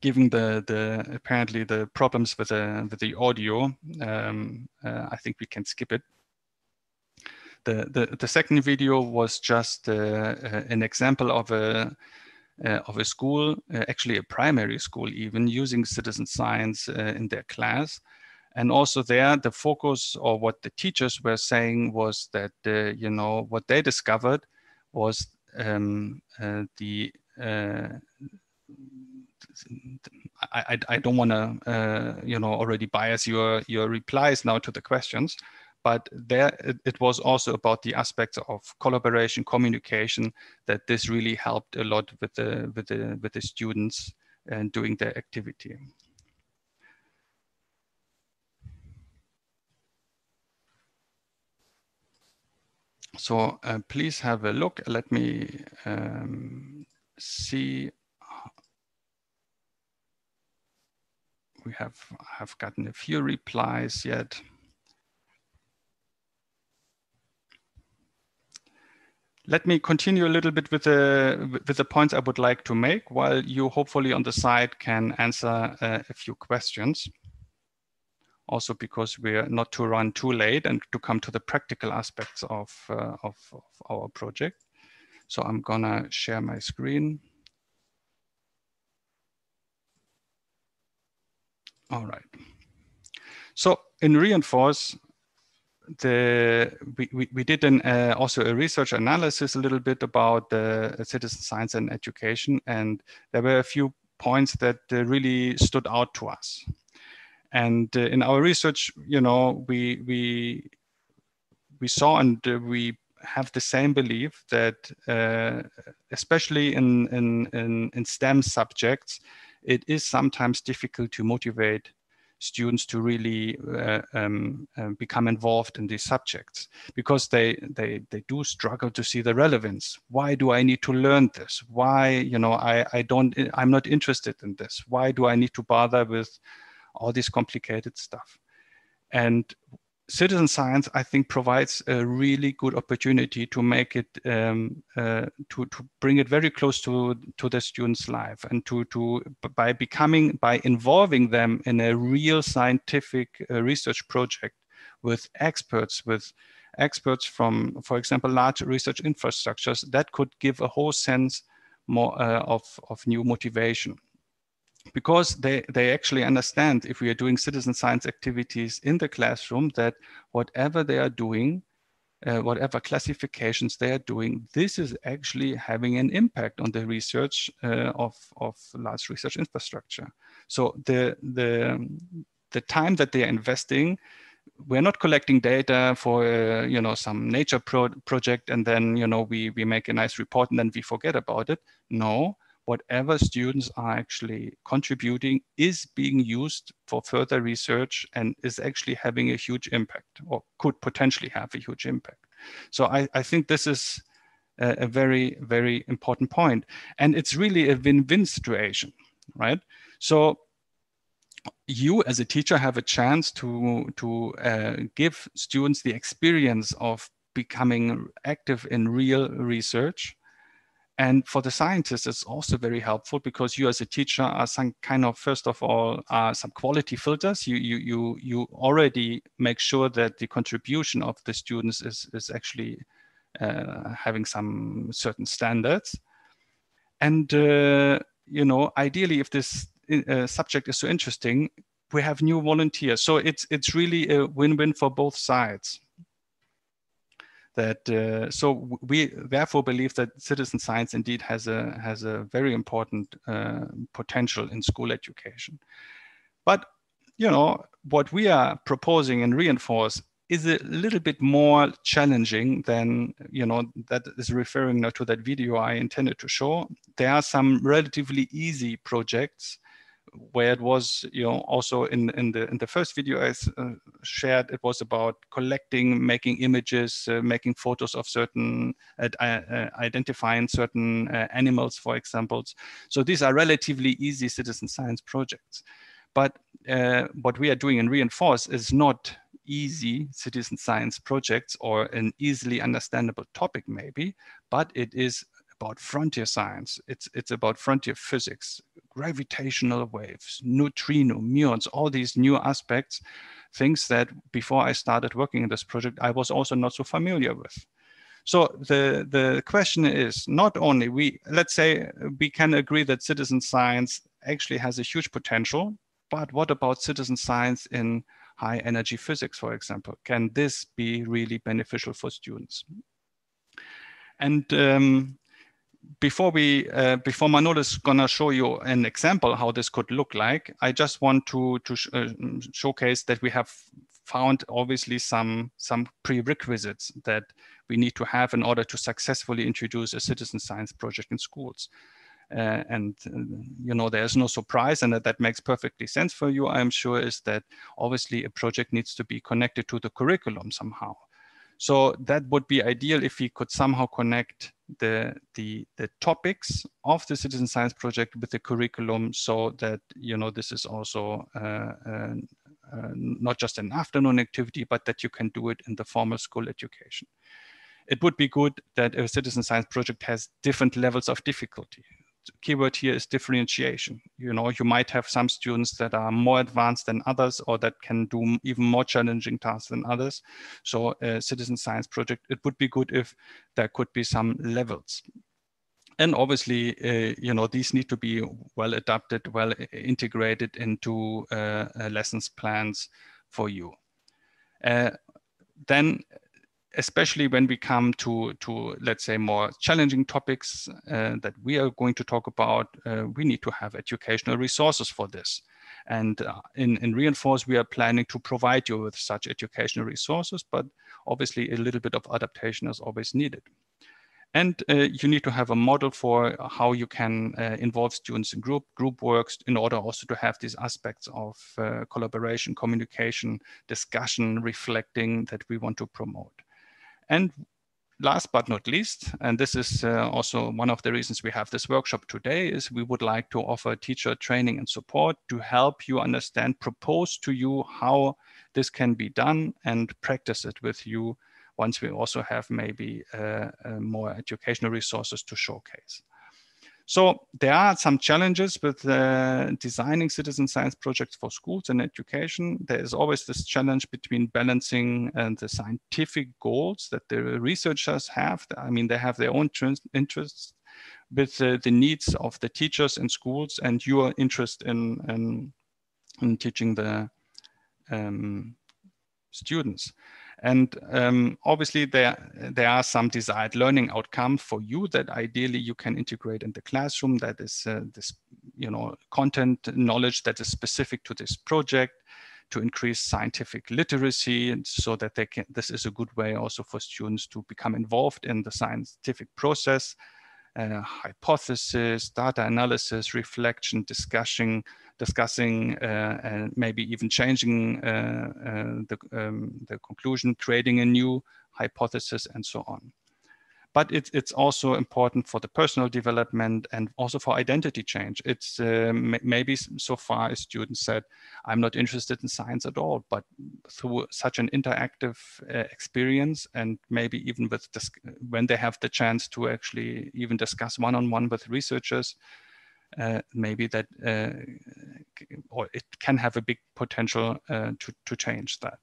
given the apparently the problems with the audio, I think we can skip it. The second video was just an example of a school, actually a primary school even, using citizen science in their class. And also there, the focus, or what the teachers were saying, was that you know, what they discovered was I don't want to you know, already bias your replies now to the questions, but there it was also about the aspects of collaboration, communication, that this really helped a lot with the students and doing their activity. So please have a look. Let me see. We have gotten a few replies yet. Let me continue a little bit with the points I would like to make, while you hopefully on the side can answer a few questions. Also, because we're not to run too late and to come to the practical aspects of our project. So I'm gonna share my screen. All right. So in Reinforce, we did also a research analysis a little bit about the citizen science and education, and there were a few points that really stood out to us. And in our research, you know, we saw and we have the same belief that especially in STEM subjects, it is sometimes difficult to motivate students to really become involved in these subjects, because they do struggle to see the relevance. Why do I need to learn this? Why, you know, I'm not interested in this. Why do I need to bother with all this complicated stuff? And citizen science, I think, provides a really good opportunity to make it, to bring it very close to the student's life, and by involving them in a real scientific research project with experts from, for example, large research infrastructures, that could give a whole sense more of new motivation. Because they actually understand, if we are doing citizen science activities in the classroom, that whatever they are doing, whatever classifications they are doing, this is actually having an impact on the research of large research infrastructure. So the time that they are investing, we're not collecting data for you know, some nature project, and then, you know, we make a nice report and then we forget about it. No. Whatever students are actually contributing is being used for further research and is actually having a huge impact, or could potentially have a huge impact. So I think this is a very, very important point. And it's really a win-win situation, right? So you as a teacher have a chance to give students the experience of becoming active in real research. And for the scientists, it's also very helpful, because you as a teacher are some kind of, first of all, some quality filters. You already make sure that the contribution of the students is actually having some certain standards. And, you know, ideally, if this subject is so interesting, we have new volunteers. So it's really a win-win for both sides. That so we therefore believe that citizen science indeed has a very important potential in school education. But, you know, what we are proposing in Reinforce is a little bit more challenging than, you know, that is referring now to that video I intended to show. There are some relatively easy projects where it was, you know, also in the first video I shared, it was about collecting, making images, making photos of certain, identifying certain animals, for example. So these are relatively easy citizen science projects. But what we are doing in Reinforce is not easy citizen science projects or an easily understandable topic maybe, but it is about frontier science. It's about frontier physics, gravitational waves, neutrino, muons, all these new aspects, things that before I started working in this project, I was also not so familiar with. So the question is not only let's say we can agree that citizen science actually has a huge potential, but what about citizen science in high energy physics, for example? Can this be really beneficial for students? And before Manol is gonna show you an example how this could look like, I just want to showcase that we have found obviously some prerequisites that we need to have in order to successfully introduce a citizen science project in schools. You know, there's no surprise, and that makes perfectly sense for you, I'm sure, is that obviously a project needs to be connected to the curriculum somehow. So that would be ideal if we could somehow connect the topics of the citizen science project with the curriculum, so that, you know, this is also not just an afternoon activity, but that you can do it in the formal school education. It would be good that a citizen science project has different levels of difficulty. The keyword here is differentiation. You know, you might have some students that are more advanced than others, or that can do even more challenging tasks than others. So a citizen science project, it would be good if there could be some levels. And obviously, you know, these need to be well adapted, well integrated into lessons plans for you. Then, especially when we come to let's say more challenging topics that we are going to talk about, we need to have educational resources for this. And in Reinforce, we are planning to provide you with such educational resources, but obviously a little bit of adaptation is always needed. And you need to have a model for how you can involve students in group works, in order also to have these aspects of collaboration, communication, discussion, reflecting that we want to promote. And last but not least, and this is also one of the reasons we have this workshop today, is we would like to offer teacher training and support to help you understand, propose to you how this can be done, and practice it with you once we also have maybe more educational resources to showcase. So there are some challenges with designing citizen science projects for schools and education. There is always this challenge between balancing the scientific goals that the researchers have. I mean, they have their own interests with the needs of the teachers in schools, and your interest in teaching the students. And obviously there are some desired learning outcomes for you that ideally you can integrate in the classroom. That is this, you know, content knowledge that is specific to this project, to increase scientific literacy, and so that they can, this is a good way also for students to become involved in the scientific process, hypothesis, data analysis, reflection, discussing, and maybe even changing the conclusion, creating a new hypothesis, and so on. But it's also important for the personal development and also for identity change. It's maybe so far a student said, I'm not interested in science at all, but through such an interactive experience, and maybe even with this, when they have the chance to actually even discuss one-on-one with researchers, maybe that, or it can have a big potential to change that.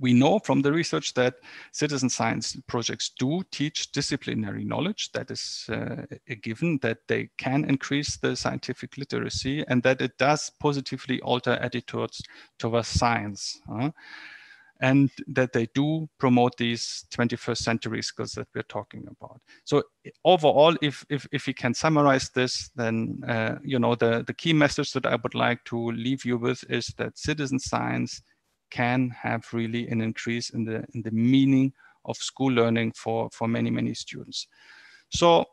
We know from the research that citizen science projects do teach disciplinary knowledge. That is a given, that they can increase the scientific literacy, and that it does positively alter attitudes towards science. And that they do promote these 21st century skills that we're talking about. So overall, if we can summarize this, then you know, the key message that I would like to leave you with is that citizen science can have really an increase in the meaning of school learning for many students. So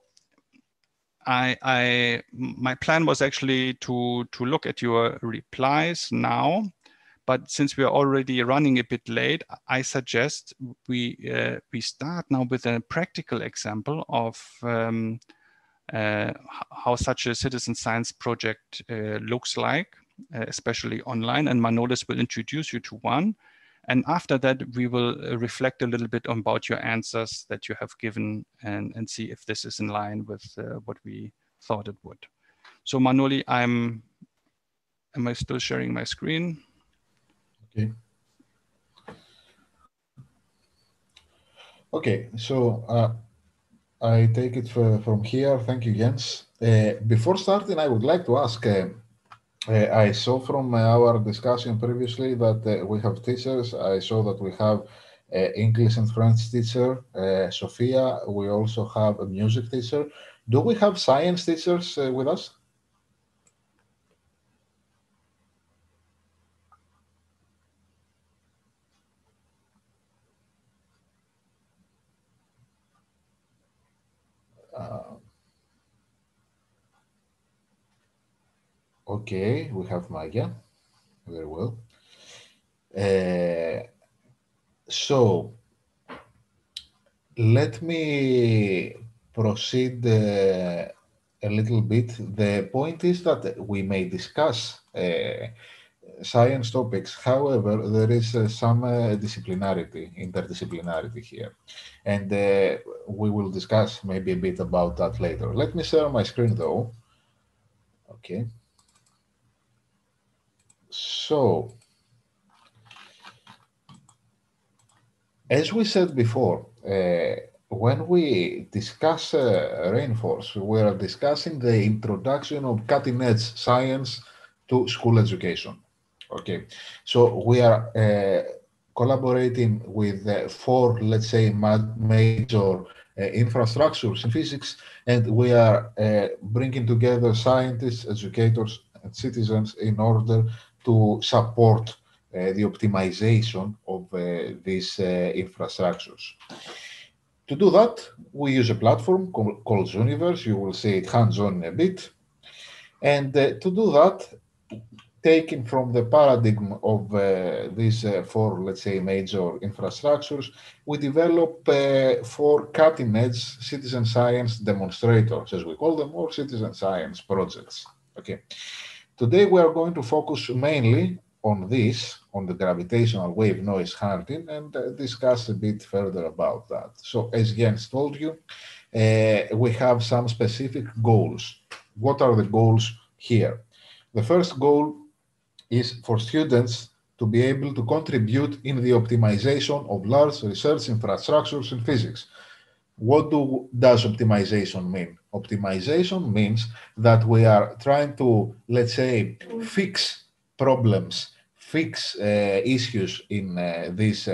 my plan was actually to look at your replies now, but since we are already running a bit late, I suggest we start now with a practical example of how such a citizen science project looks like, especially online, and Manolis will introduce you to one. And after that, we will reflect a little bit about your answers that you have given and see if this is in line with what we thought it would. So Manoli, am I still sharing my screen? Okay. Okay, so I take it from here. Thank you, Jens. Before starting, I would like to ask, I saw from our discussion previously that we have teachers. I saw that we have English and French teacher, Sophia. We also have a music teacher. Do we have science teachers with us? Uh, okay, we have Maya. Very well. So let me proceed a little bit. The point is that we may discuss science topics. However, there is some interdisciplinarity here. And we will discuss maybe a bit about that later. Let me share my screen though. Okay. So, as we said before, when we discuss Rainforest, we are discussing the introduction of cutting-edge science to school education. Okay, so we are collaborating with four, let's say, major infrastructures in physics, and we are bringing together scientists, educators, and citizens in order to support the optimization of these infrastructures. To do that, we use a platform called Zooniverse. You will see it hands-on in a bit. And to do that, taken from the paradigm of these four, let's say, major infrastructures, we develop four cutting-edge citizen science demonstrators, as we call them, or citizen science projects. Okay. Today, we are going to focus mainly on this, on the gravitational wave noise hunting, and discuss a bit further about that. So, as Jens told you, we have some specific goals. What are the goals here? The first goal is for students to be able to contribute in the optimization of large research infrastructures in physics. What does optimization mean? Optimization means that we are trying to, let's say, fix problems, fix issues in these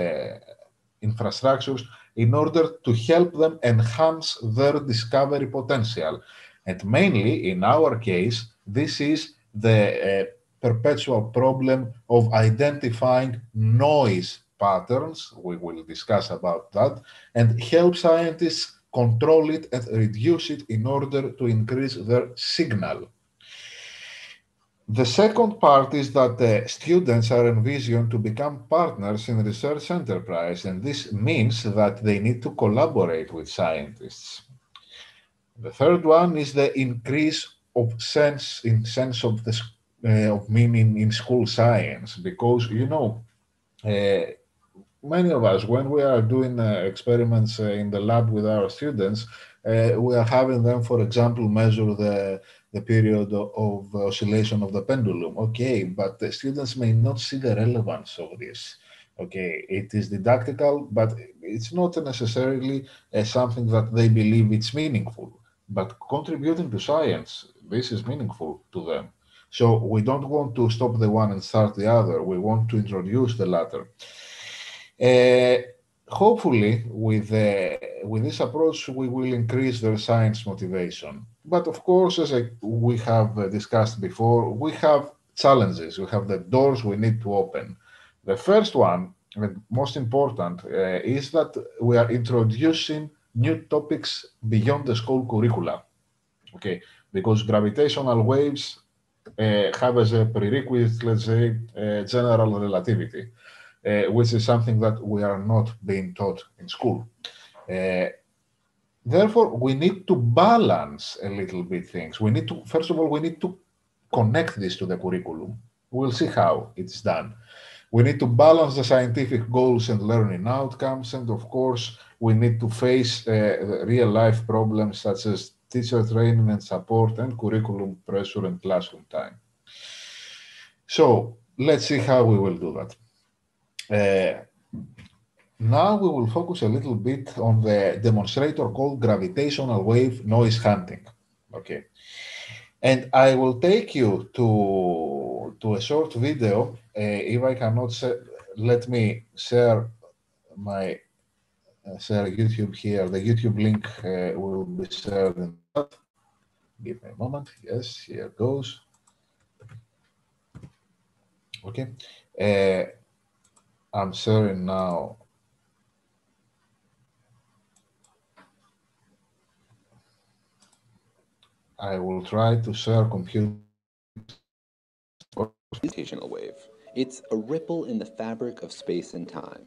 infrastructures in order to help them enhance their discovery potential. And mainly, in our case, this is the perpetual problem of identifying noise patterns. We will discuss about that, and help scientists control it and reduce it in order to increase their signal. The second part is that the students are envisioned to become partners in research enterprise, and this means that they need to collaborate with scientists. The third one is the increase of sense of the of meaning in school science, because uh, many of us, when we are doing experiments in the lab with our students, we are having them, for example, measure the period of oscillation of the pendulum. Okay, but the students may not see the relevance of this. Okay, it is didactical, but it's not necessarily something that they believe it's meaningful. But contributing to science, this is meaningful to them. So we don't want to stop the one and start the other. We want to introduce the latter. Hopefully, with this approach, we will increase their science motivation. But of course, as we have discussed before, we have challenges. We have the doors we need to open. The first one, and most important, is that we are introducing new topics beyond the school curricula. Okay, because gravitational waves have as a prerequisite, let's say, general relativity, which is something that we are not being taught in school. Uh, Therefore, we need to balance a little bit things. We need to, first of all, we need to connect this to the curriculum. We'll see how it's done. We need to balance the scientific goals and learning outcomes. And of course, we need to face real life problems such as teacher training and support and curriculum pressure and classroom time. So let's see how we will do that. Now we will focus a little bit on the demonstrator called gravitational wave noise hunting. Okay. And I will take you to a short video. If I cannot let me share my share YouTube here. The YouTube link will be shared in the chat. Give me a moment. Yes, here goes. Okay. I'm sharing now. I will try to share computer. Gravitational wave. It's a ripple in the fabric of space and time.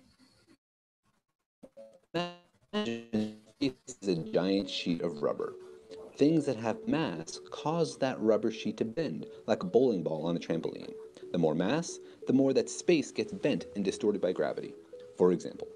Imagine space is a giant sheet of rubber. Things that have mass cause that rubber sheet to bend, like a bowling ball on a trampoline. The more mass, the more that space gets bent and distorted by gravity. For example,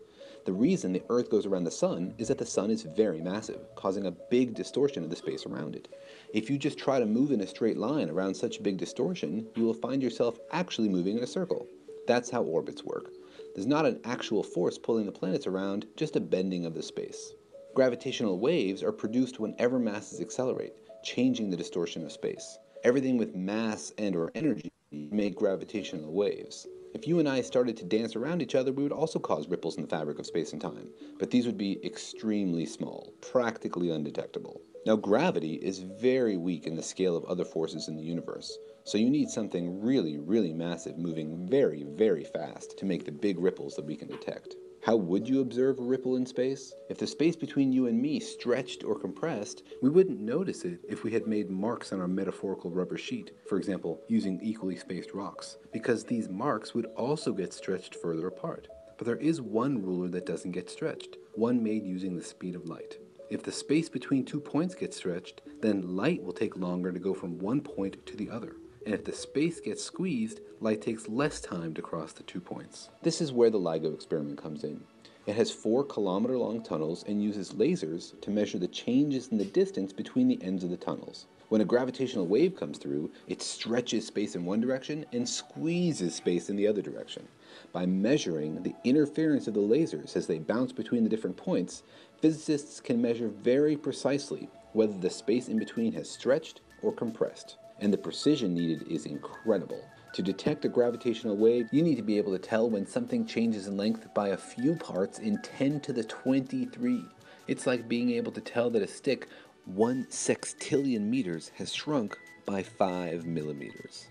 the reason the Earth goes around the Sun is that the Sun is very massive, causing a big distortion of the space around it. If you just try to move in a straight line around such a big distortion, you will find yourself actually moving in a circle. That's how orbits work. There's not an actual force pulling the planets around, just a bending of the space. Gravitational waves are produced whenever masses accelerate, changing the distortion of space. Everything with mass and or energy make gravitational waves. If you and I started to dance around each other, we would also cause ripples in the fabric of space and time, but these would be extremely small, practically undetectable. Now, gravity is very weak in the scale of other forces in the universe, so you need something really, really massive moving very, very fast to make the big ripples that we can detect. How would you observe a ripple in space? If the space between you and me stretched or compressed, we wouldn't notice it if we had made marks on our metaphorical rubber sheet, for example, using equally spaced rocks, because these marks would also get stretched further apart. But there is one ruler that doesn't get stretched, one made using the speed of light. If the space between 2 points gets stretched, then light will take longer to go from one point to the other. And if the space gets squeezed, light takes less time to cross the 2 points. This is where the LIGO experiment comes in. It has 4-kilometer-long tunnels and uses lasers to measure the changes in the distance between the ends of the tunnels. When a gravitational wave comes through, it stretches space in one direction and squeezes space in the other direction. By measuring the interference of the lasers as they bounce between the different points, physicists can measure very precisely whether the space in between has stretched or compressed. And the precision needed is incredible. To detect a gravitational wave, you need to be able to tell when something changes in length by a few parts in 10 to the 23. It's like being able to tell that a stick 1 sextillion meters has shrunk by 5 millimeters.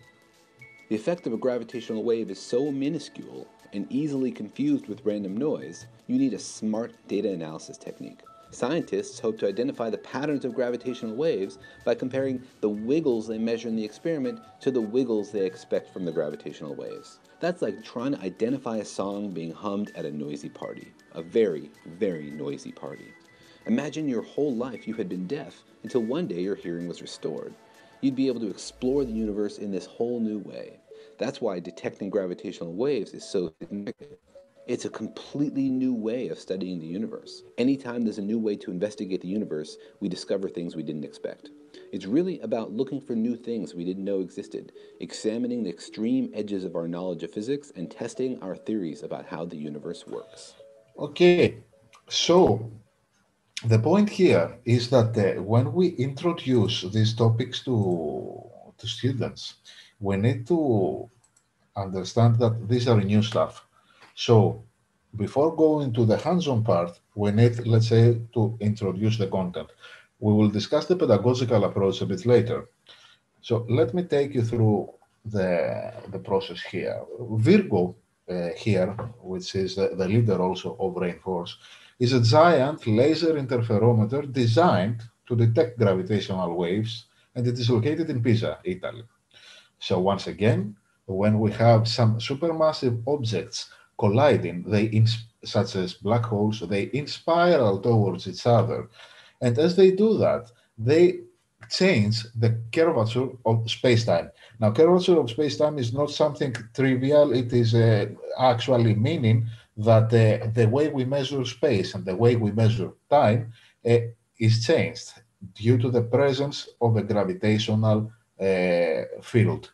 The effect of a gravitational wave is so minuscule and easily confused with random noise, you need a smart data analysis technique. Scientists hope to identify the patterns of gravitational waves by comparing the wiggles they measure in the experiment to the wiggles they expect from the gravitational waves. That's like trying to identify a song being hummed at a noisy party. A very, very noisy party. Imagine your whole life you had been deaf until one day your hearing was restored. You'd be able to explore the universe in this whole new way. That's why detecting gravitational waves is so significant. It's a completely new way of studying the universe. Anytime there's a new way to investigate the universe, we discover things we didn't expect. It's really about looking for new things we didn't know existed, examining the extreme edges of our knowledge of physics, and testing our theories about how the universe works. Okay, so the point here is that when we introduce these topics to students, we need to understand that these are new stuff. So before going to the hands-on part, we need, let's say, to introduce the content. We will discuss the pedagogical approach a bit later. So let me take you through the process here. Virgo here, which is the leader also of Rainforce, is a giant laser interferometer designed to detect gravitational waves, and it is located in Pisa, Italy. So once again, when we have some supermassive objects colliding, such as black holes, they in spiral towards each other. And as they do that, they change the curvature of space-time. Now, curvature of space-time is not something trivial. It is actually meaning that the way we measure space and the way we measure time uh, is changed due to the presence of a gravitational field.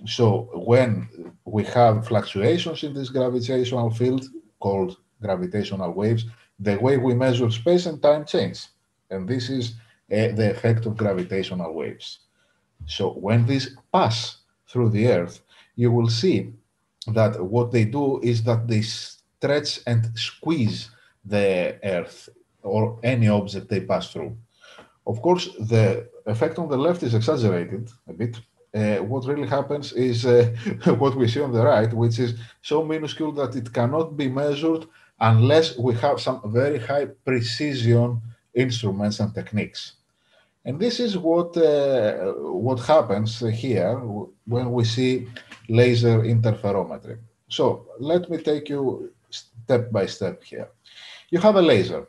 So when we have fluctuations in this gravitational field called gravitational waves, the way we measure space and time change. And this is the effect of gravitational waves. So when these pass through the Earth, you will see that what they do is that they stretch and squeeze the Earth or any object they pass through. Of course, the effect on the left is exaggerated a bit. What really happens is what we see on the right, which is so minuscule that it cannot be measured unless we have some very high precision instruments and techniques. And this is what happens here when we see laser interferometry. So let me take you step by step here. You have a laser.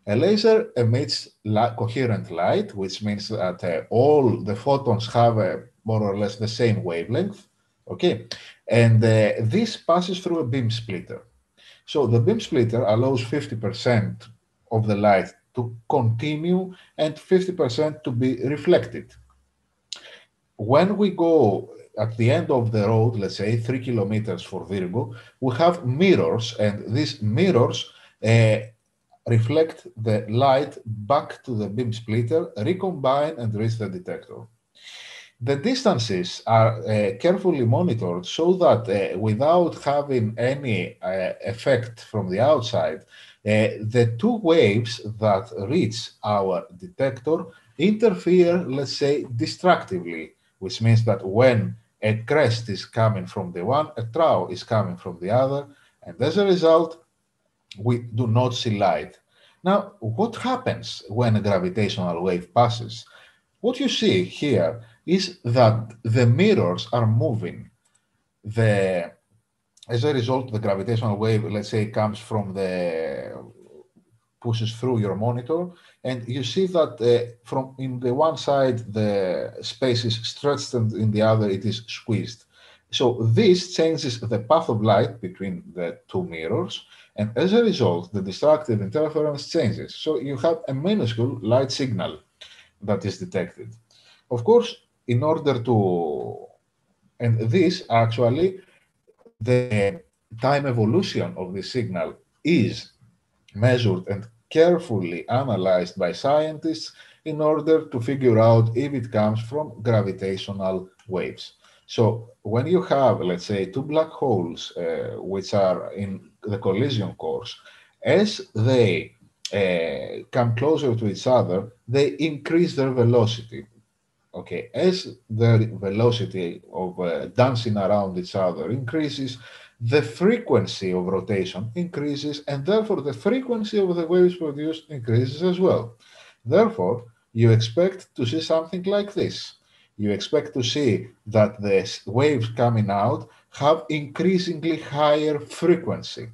A laser emits coherent light, which means that all the photons have more or less the same wavelength. Okay, and this passes through a beam splitter. So the beam splitter allows 50% of the light to continue and 50% to be reflected. When we go at the end of the road, let's say 3 kilometers for Virgo, we have mirrors, and these mirrors reflect the light back to the beam splitter, recombine, and reach the detector. The distances are carefully monitored so that without having any effect from the outside, the two waves that reach our detector interfere, let's say, destructively, which means that when a crest is coming from the one, a trough is coming from the other, and as a result, we do not see light. Now, what happens when a gravitational wave passes? What you see here is that the mirrors are moving. As a result, the gravitational wave, let's say, comes from pushes through your monitor, and you see that from in the one side the space is stretched, and in the other it is squeezed. So this changes the path of light between the two mirrors, and as a result, the destructive interference changes. So you have a minuscule light signal that is detected. Of course, in order to, and this actually, the time evolution of this signal is measured and carefully analyzed by scientists in order to figure out if it comes from gravitational waves. So when you have, let's say, two black holes which are in the collision course, as they come closer to each other, they increase their velocity. Okay, as the velocity of dancing around each other increases, the frequency of rotation increases, and therefore the frequency of the waves produced increases as well. Therefore, you expect to see something like this. You expect to see that the waves coming out have increasingly higher frequency.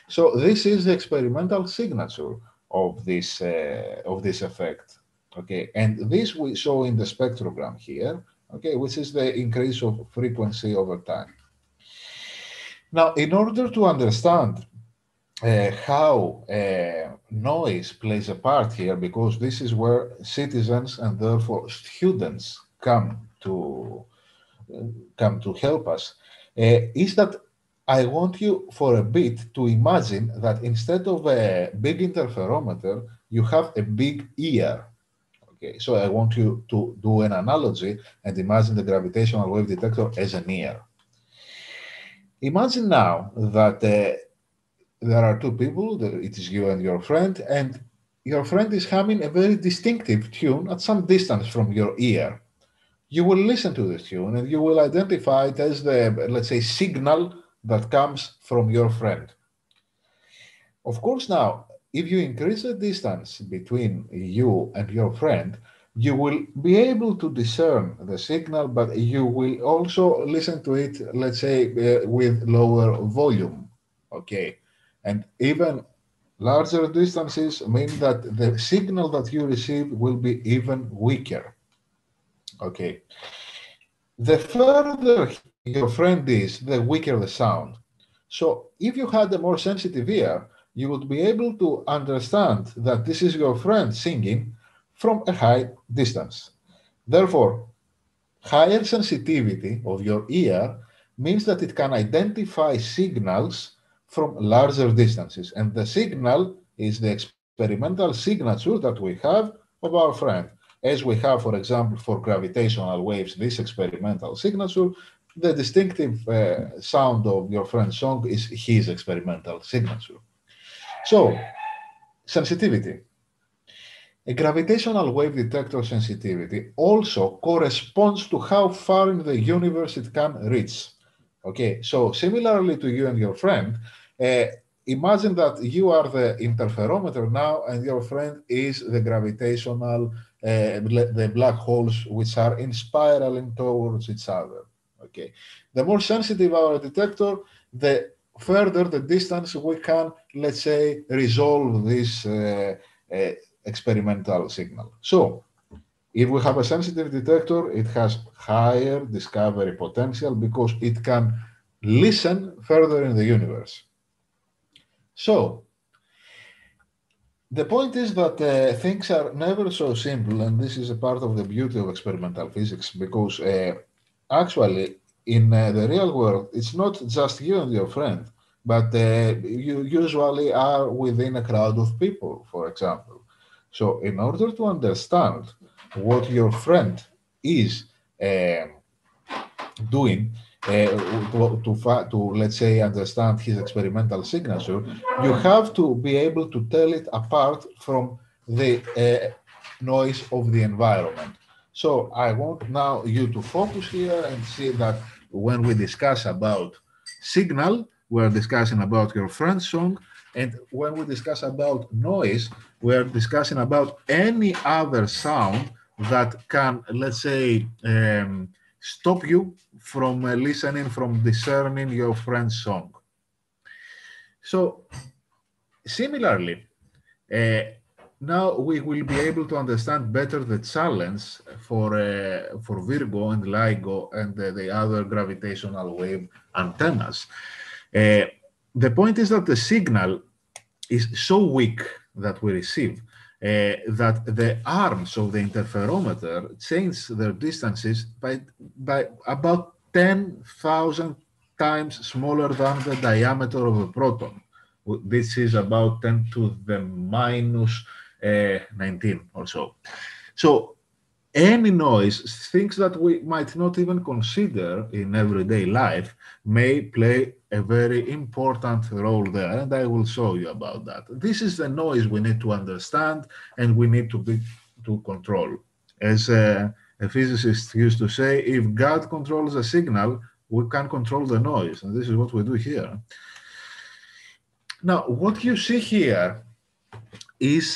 So this is the experimental signature of this effect. Okay, and this we show in the spectrogram here, okay, which is the increase of frequency over time. Now, in order to understand how noise plays a part here, because this is where citizens and therefore students come to help us, is that I want you for a bit to imagine that instead of a big interferometer, you have a big ear. Okay, so I want you to do an analogy and imagine the gravitational wave detector as an ear. Imagine now that there are two people, it is you and your friend is humming a very distinctive tune at some distance from your ear. You will listen to this tune and you will identify it as the, let's say, signal that comes from your friend. Of course, now, if you increase the distance between you and your friend, you will be able to discern the signal, but you will also listen to it, let's say, with lower volume. Okay. And even larger distances mean that the signal that you receive will be even weaker. Okay. The further your friend is, the weaker the sound. So if you had a more sensitive ear, you would be able to understand that this is your friend singing from a high distance. Therefore, higher sensitivity of your ear means that it can identify signals from larger distances. And the signal is the experimental signature that we have of our friend. As we have, for example, for gravitational waves, this experimental signature, the distinctive sound of your friend's song is his experimental signature. So, sensitivity. A gravitational wave detector sensitivity also corresponds to how far in the universe it can reach. Okay, so similarly to you and your friend, uh, imagine that you are the interferometer now and your friend is the gravitational, the black holes which are in spiraling towards each other. Okay, the more sensitive our detector, the further the distance we can, let's say, resolve this uh, experimental signal. So, if we have a sensitive detector, it has higher discovery potential because it can listen further in the universe. So, the point is that things are never so simple, and this is a part of the beauty of experimental physics because actually, in the real world, it's not just you and your friend, but you usually are within a crowd of people, for example. So, in order to understand what your friend is um doing to let's say understand his experimental signature, you have to be able to tell it apart from the noise of the environment. So I want now you to focus here and see that when we discuss about signal, we're discussing about your friend's song, and when we discuss about noise, we're discussing about any other sound that can, let's say, stop you from listening, from discerning your friend's song. So, similarly, uh, now we will be able to understand better the challenge for Virgo and LIGO and the other gravitational wave antennas. The point is that the signal is so weak that we receive that the arms of the interferometer change their distances by about 10,000 times smaller than the diameter of a proton. This is about 10 to the minus 19 or so. So any noise, things that we might not even consider in everyday life, may play a very important role there, and I will show you about that. This is the noise we need to understand and we need to control. As a physicist used to say, if God controls a signal, we can control the noise, and this is what we do here. Now, what you see here is,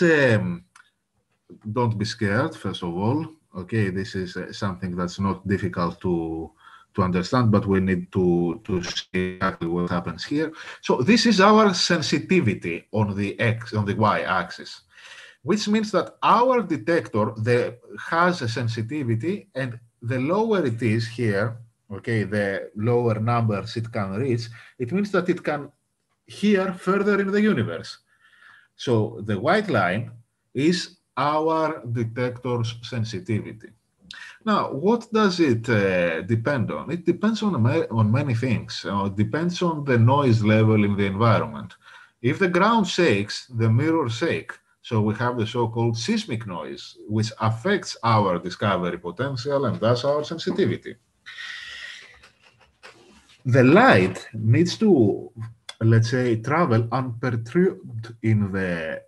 don't be scared, first of all. Okay, this is something that's not difficult to understand, but we need to see exactly what happens here. So this is our sensitivity on the y-axis, which means that our detector has a sensitivity, and the lower it is here, okay, the lower numbers it can reach, it means that it can hear further in the universe. So the white line is our detector's sensitivity. Now, what does it depend on? It depends on many things. It depends on the noise level in the environment. If the ground shakes, the mirrors shake. So we have the so-called seismic noise, which affects our discovery potential and thus our sensitivity. The light needs to, let's say, travel unperturbed in the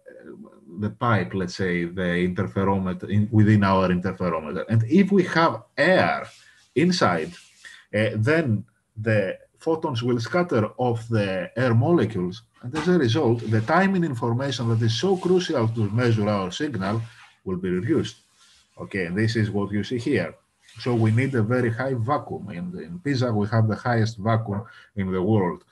pipe, let's say, the interferometer, within our interferometer. And if we have air inside, then the photons will scatter off the air molecules. And as a result, the timing information that is so crucial to measure our signal will be reduced. Okay, and this is what you see here. So we need a very high vacuum. In Pisa, we have the highest vacuum in the world.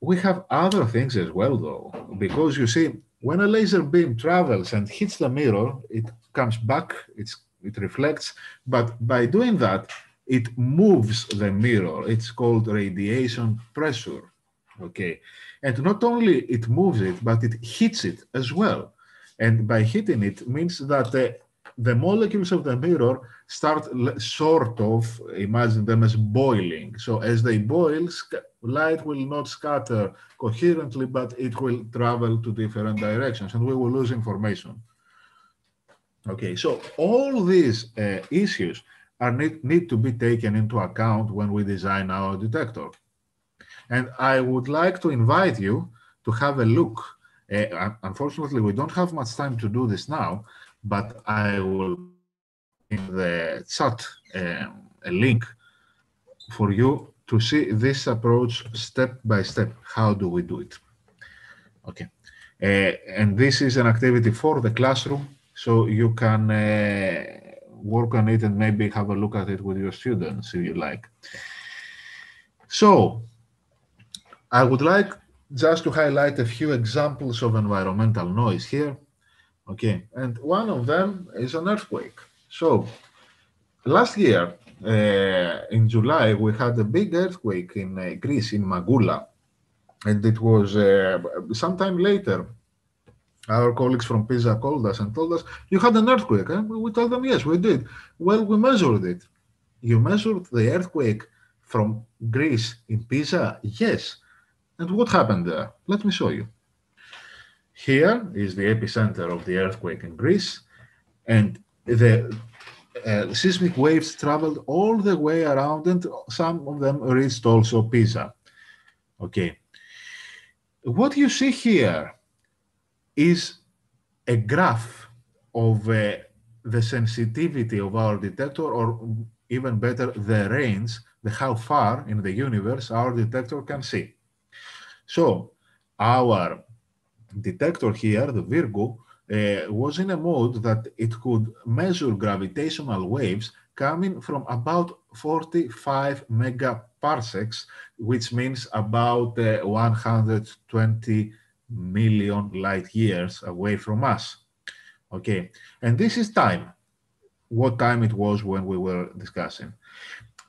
We have other things as well, though, because you see, when a laser beam travels and hits the mirror, it comes back, it's it reflects, but by doing that, it moves the mirror. It's called radiation pressure, okay? And not only it moves it, but it hits it as well. And by hitting it means that the molecules of the mirror start sort of, imagine them as boiling. So as they boil, light will not scatter coherently, but it will travel to different directions and we will lose information. Okay, so all these issues need to be taken into account when we design our detector. And I would like to invite you to have a look. Unfortunately, we don't have much time to do this now, but I will put in the chat a link for you to see this approach step by step. How do we do it? Okay. And this is an activity for the classroom, so you can work on it and maybe have a look at it with your students if you like. So I would like just to highlight a few examples of environmental noise here. Okay, and one of them is an earthquake. So last year, in July, we had a big earthquake in Greece, in Magula. And it was sometime later, our colleagues from PISA called us and told us, you had an earthquake. And we told them, yes, we did. Well, we measured it. You measured the earthquake from Greece in Pisa? Yes. And what happened there? Let me show you. Here is the epicenter of the earthquake in Greece, and the seismic waves traveled all the way around, and some of them reached also Pisa. Okay. What you see here is a graph of the sensitivity of our detector, or even better, the range, how far in the universe our detector can see. So our detector here, the Virgo, was in a mode that it could measure gravitational waves coming from about 45 megaparsecs, which means about 120 million light years away from us. Okay, and this is time, what time it was when we were discussing.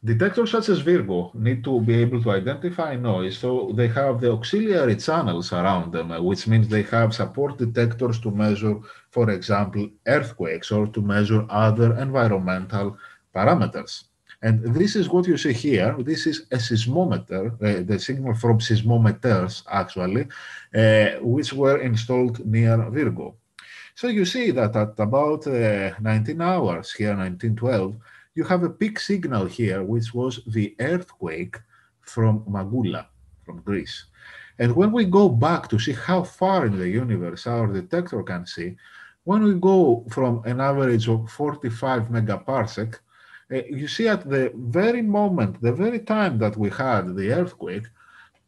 Detectors such as Virgo need to be able to identify noise, so they have the auxiliary channels around them, which means they have support detectors to measure, for example, earthquakes or to measure other environmental parameters. And this is what you see here. This is a seismometer, the signal from seismometers, actually, which were installed near Virgo. So you see that at about 19 hours here, 1912, you have a peak signal here, which was the earthquake from Magula, from Greece. And when we go back to see how far in the universe our detector can see, when we go from an average of 45 megaparsec, you see at the very moment, the very time that we had the earthquake,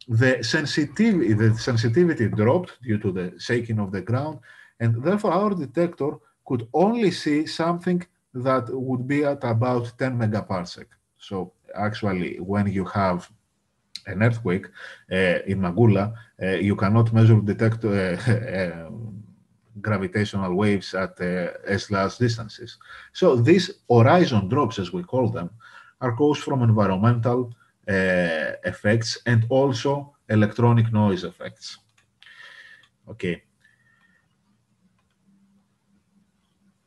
the sensitivity dropped due to the shaking of the ground, and therefore our detector could only see something that would be at about 10 megaparsec. So actually, when you have an earthquake in Magula, you cannot measure gravitational waves at as large distances. So these horizon drops, as we call them, are caused from environmental effects and also electronic noise effects. Okay.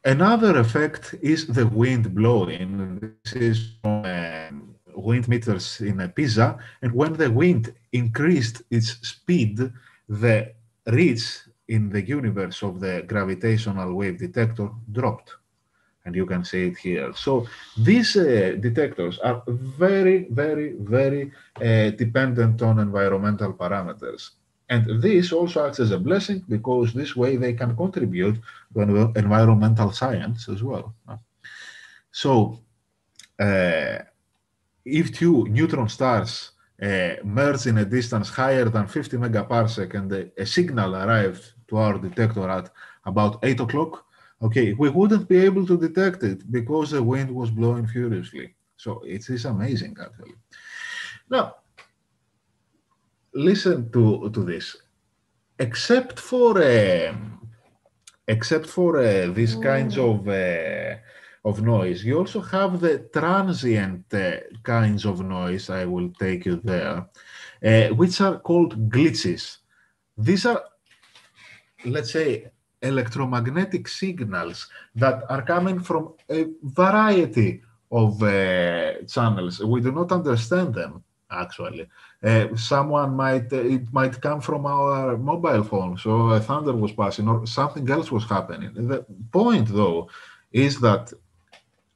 Another effect is the wind blowing. This is from wind meters in Pisa, and when the wind increased its speed, the reach in the universe of the gravitational wave detector dropped, and you can see it here. So these detectors are very, very, very dependent on environmental parameters. And this also acts as a blessing because this way they can contribute to environmental science as well. So if two neutron stars merge in a distance higher than 50 megaparsec and a signal arrived to our detector at about 8 o'clock, okay, we wouldn't be able to detect it because the wind was blowing furiously. So it is amazing, actually. Now, listen to this. Except for these kinds of of noise. You also have the transient kinds of noise. I will take you there, which are called glitches. These are, let's say, electromagnetic signals that are coming from a variety of channels. We do not understand them, actually. It might come from our mobile phone, so a thunder was passing or something else was happening. The point, though, is that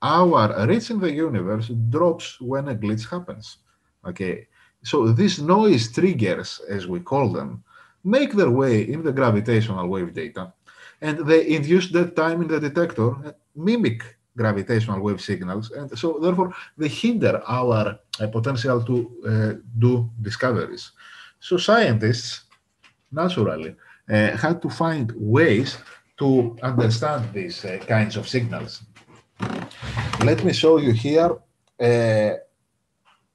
our reach in the universe drops when a glitch happens. Okay, so these noise triggers, as we call them, make their way in the gravitational wave data, and they induce dead time in the detector, mimic gravitational wave signals, and so therefore they hinder our potential to do discoveries. So scientists naturally had to find ways to understand these kinds of signals. Let me show you here.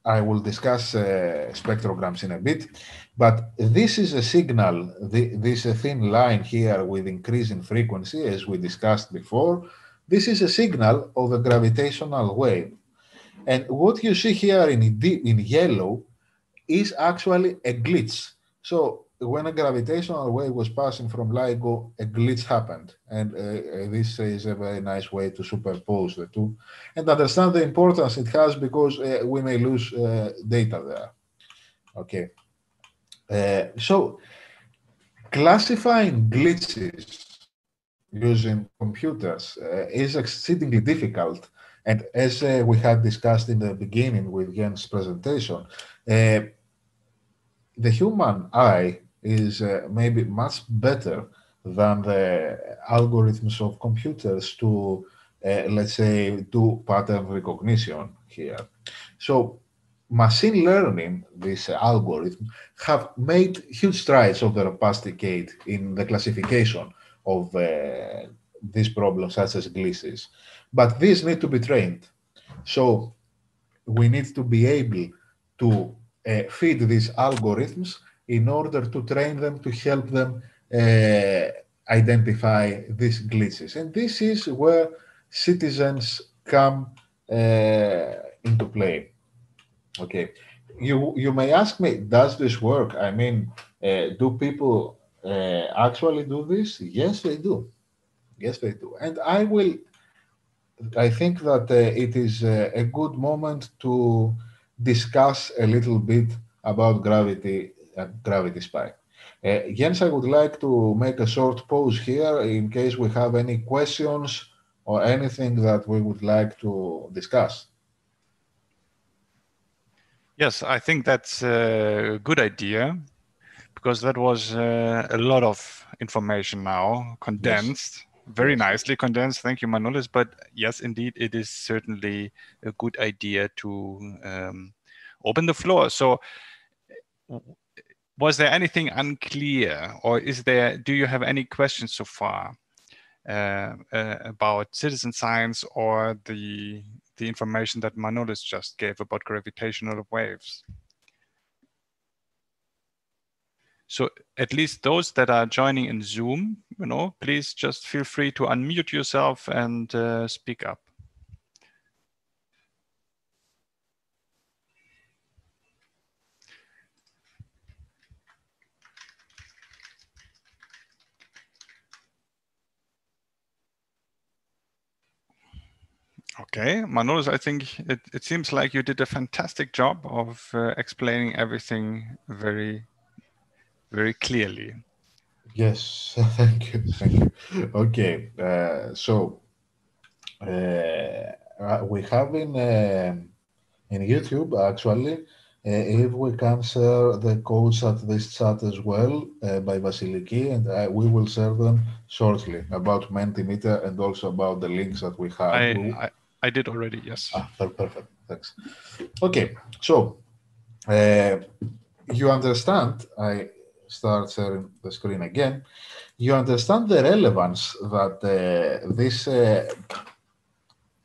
I will discuss spectrograms in a bit, but this is a signal, this a thin line here with increasing frequency, as we discussed before. This is a signal of a gravitational wave. And what you see here in yellow is actually a glitch. So when a gravitational wave was passing from LIGO, a glitch happened. And this is a very nice way to superpose the two and understand the importance it has, because we may lose data there. Okay. So classifying glitches using computers is exceedingly difficult. And as we had discussed in the beginning with Jens' presentation, the human eye is maybe much better than the algorithms of computers to, let's say, do pattern recognition here. So machine learning, this algorithm, have made huge strides over the past decade in the classification of these problems, such as glitches. But these need to be trained. So we need to be able to feed these algorithms in order to train them to help them identify these glitches. And this is where citizens come into play. Okay. You may ask me, does this work? I mean, do people actually do this? Yes, they do. Yes, they do. And I think that it is a good moment to discuss a little bit about gravity spike. Jens, I would like to make a short pause here in case we have any questions or anything that we would like to discuss. Yes, I think that's a good idea, because that was a lot of information now condensed. Yes. Very nicely condensed. Thank you, Manolis. But yes, indeed, it is certainly a good idea to open the floor. So was there anything unclear, or do you have any questions so far about citizen science or the information that Manolis just gave about gravitational waves? So at least those that are joining in Zoom, please just feel free to unmute yourself and speak up. Okay, Manolis, I think it seems like you did a fantastic job of explaining everything very, very clearly. Yes, thank you. Okay, so we have in YouTube, actually, if we can share the codes at this chat as well by Vasiliki, and we will share them shortly about Mentimeter and also about the links that we have. I did already, yes. Perfect, thanks. Okay, so you understand, I start sharing the screen again, you understand the relevance that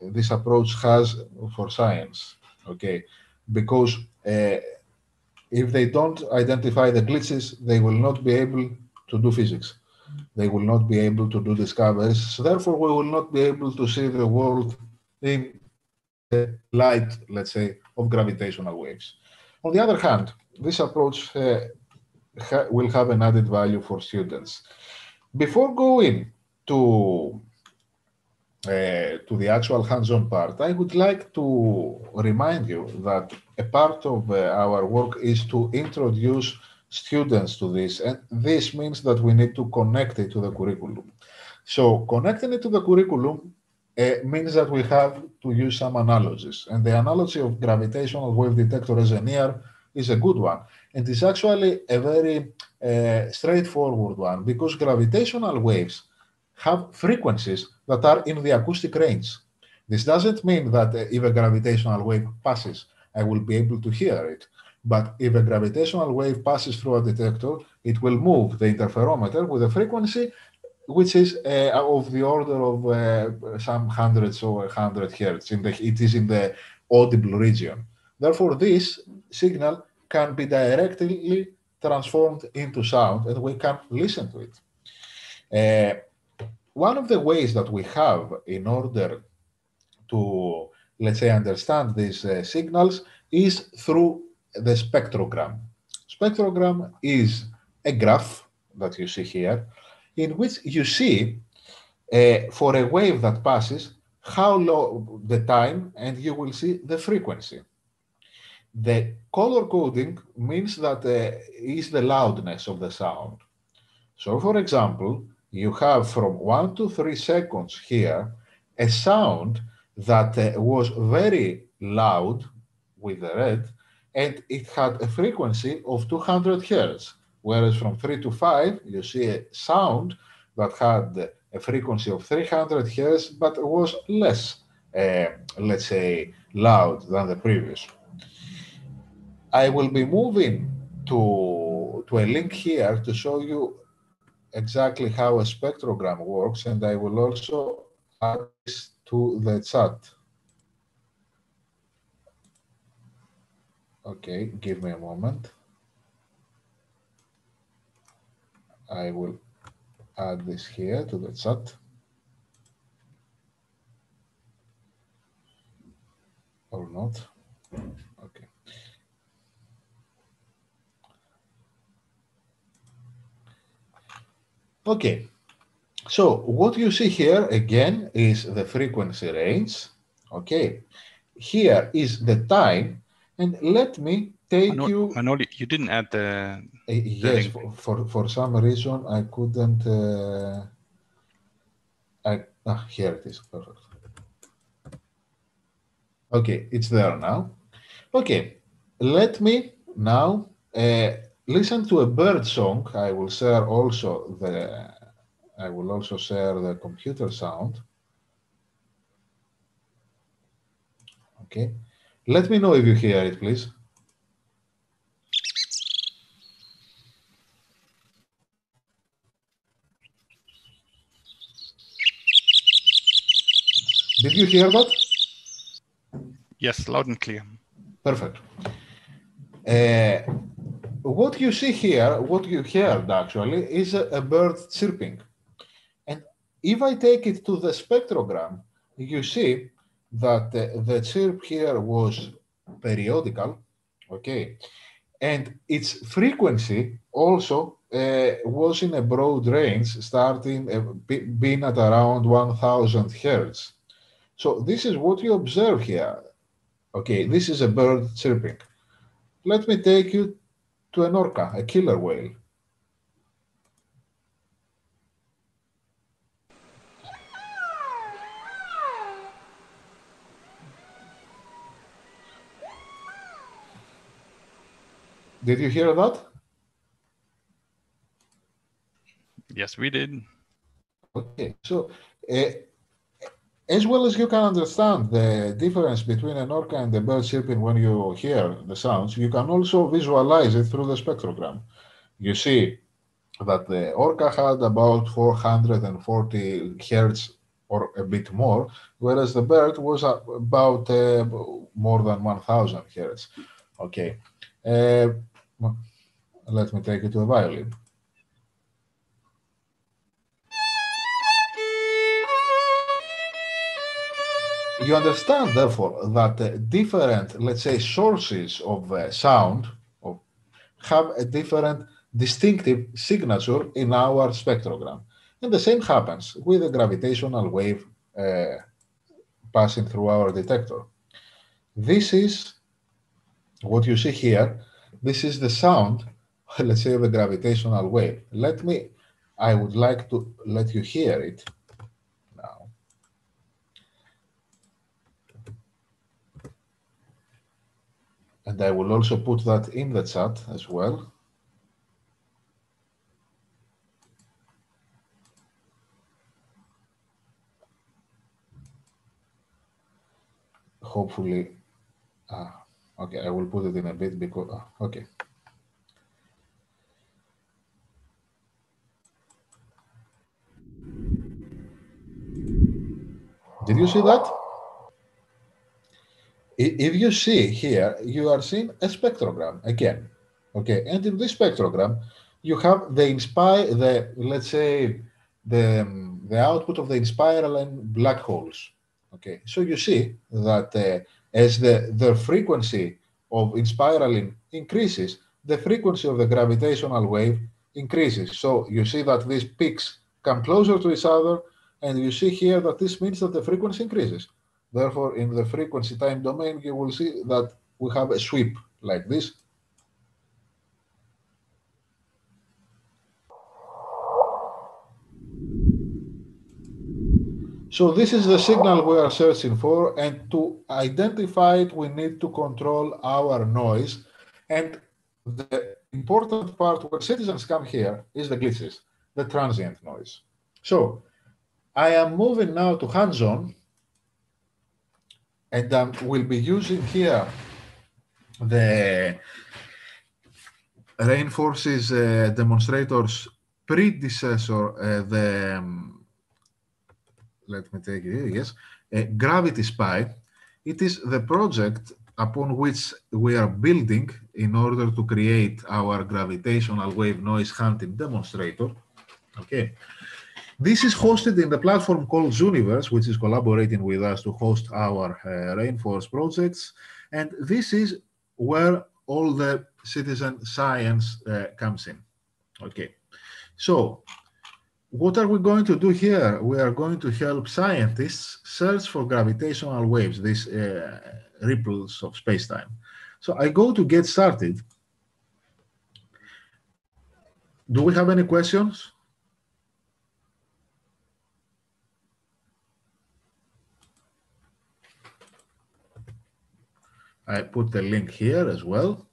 this approach has for science, okay? Because if they don't identify the glitches, they will not be able to do physics. They will not be able to do discoveries. So therefore, we will not be able to see the world in the light, let's say, of gravitational waves. On the other hand, this approach will have an added value for students. Before going to the actual hands-on part, I would like to remind you that a part of our work is to introduce students to this, and this means that we need to connect it to the curriculum. So connecting it to the curriculum means that we have to use some analogies, and the analogy of gravitational wave detector as a near is a good one, and it's actually a very straightforward one, because gravitational waves have frequencies that are in the acoustic range. This doesn't mean that if a gravitational wave passes, I will be able to hear it. But if a gravitational wave passes through a detector, it will move the interferometer with a frequency which is of the order of some hundreds or 100 hertz. It is in the audible region. Therefore, this signal can be directly transformed into sound, and we can listen to it. One of the ways that we have in order to, let's say, understand these signals is through the spectrogram. Spectrogram is a graph that you see here, in which you see for a wave that passes how low the time, and you will see the frequency. The color coding means that is the loudness of the sound. So, for example, you have from 1 to 3 seconds here a sound that was very loud with the red, and it had a frequency of 200 hertz. Whereas from 3 to 5, you see a sound that had a frequency of 300 hertz, but was less, let's say, loud than the previous. I will be moving to a link here to show you exactly how a spectrogram works, and I will also add this to the chat. Okay, give me a moment. I will add this here to the chat. Or not. Okay. Okay. So what you see here again is the frequency range. Okay. Here is the time, and let me take you. Manoli, you didn't add the yes, link. for some reason I couldn't. Here it is. Perfect. Okay, it's there now. Okay, let me now listen to a bird song. I will also share the computer sound. Okay, let me know if you hear it, please. Did you hear that? Yes, loud and clear. Perfect. What you see here, what you heard actually, is a bird chirping. And if I take it to the spectrogram, you see that the chirp here was periodical, okay? And its frequency also was in a broad range, starting being at around 1000 hertz. So this is what you observe here. Okay, this is a bird chirping. Let me take you to an orca, a killer whale. Did you hear that? Yes, we did. Okay, so as well as you can understand the difference between an orca and the bird chirping when you hear the sounds, you can also visualize it through the spectrogram. You see that the orca had about 440 hertz or a bit more, whereas the bird was about more than 1000 hertz. Okay, let me take it to a violin. You understand, therefore, that different, let's say, sources of sound have a different distinctive signature in our spectrogram. And the same happens with the gravitational wave passing through our detector. This is what you see here. This is the sound, let's say, of a gravitational wave. I would like to let you hear it now. And I will also put that in the chat as well. Hopefully, okay, I will put it in a bit because, okay. Did you see that? If you see here, you are seeing a spectrogram again. Okay, and in this spectrogram, you have let's say, the output of the spiral and black holes. Okay, so you see that as the frequency of spiraling increases, the frequency of the gravitational wave increases. So you see that these peaks come closer to each other, and you see here that this means that the frequency increases. Therefore, in the frequency time domain, you will see that we have a sweep like this. So this is the signal we are searching for, and to identify it, we need to control our noise. And the important part where citizens come here is the glitches, the transient noise. So I am moving now to hands-on, and we'll be using here the reinforces demonstrator's predecessor, let me take it here, yes, Gravity Spy. It is the project upon which we are building in order to create our gravitational wave noise hunting demonstrator. Okay. This is hosted in the platform called Zooniverse, which is collaborating with us to host our Rainforest projects. And this is where all the citizen science comes in. Okay. So what are we going to do here? We are going to help scientists search for gravitational waves, these ripples of space-time. So I go to get started. Do we have any questions? I put the link here as well.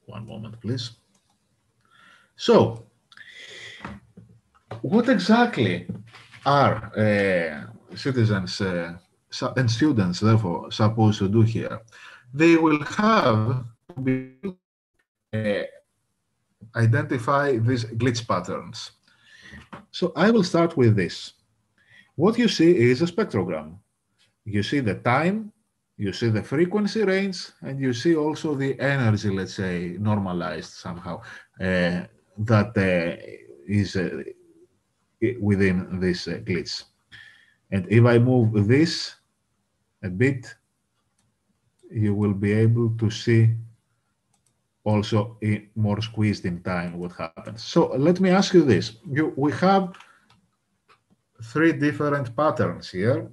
One moment, please. So, what exactly are citizens and students, therefore, supposed to do here? They will have to be identify these glitch patterns. So I will start with this. What you see is a spectrogram. You see the time, you see the frequency range, and you see also the energy, let's say, normalized somehow, that is within this glitch. And if I move this a bit, you will be able to see also more squeezed in time what happens. So let me ask you this. We have three different patterns here.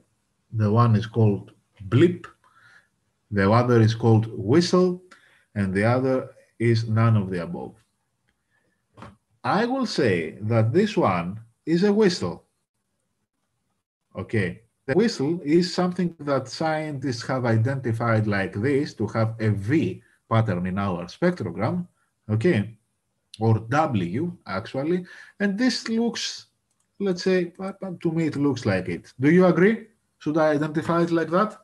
The one is called blip, the other is called whistle, and the other is none of the above. I will say that this one is a whistle. Okay, the whistle is something that scientists have identified like this to have a V pattern in our spectrogram, okay, or W actually, and this looks, let's say, to me it looks like it. Do you agree? Should I identify it like that?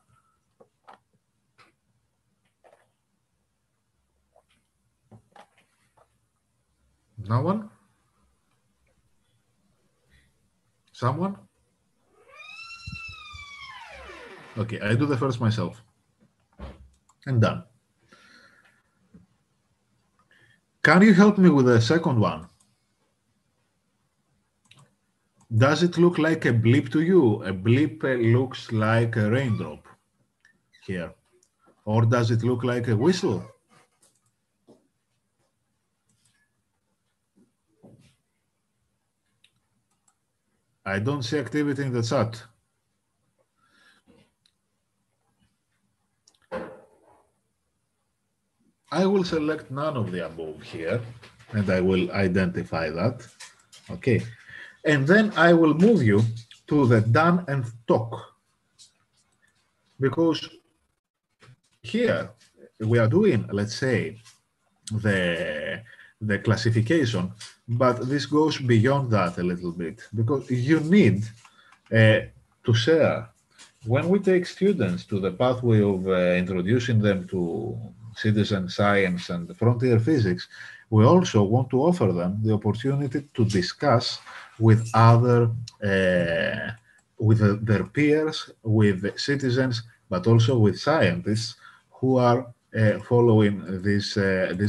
No one? Someone? Okay, I do the first myself. And done. Can you help me with the second one? Does it look like a blip to you? A blip looks like a raindrop here. Or does it look like a whistle? I don't see activity in the chat. I will select none of the above here, and I will identify that. Okay. And then I will move you to the done and talk. Because here we are doing, let's say, the classification, but this goes beyond that a little bit, because you need to share. When we take students to the pathway of introducing them to citizen science and frontier physics, we also want to offer them the opportunity to discuss with other, with their peers, with citizens, but also with scientists who are following these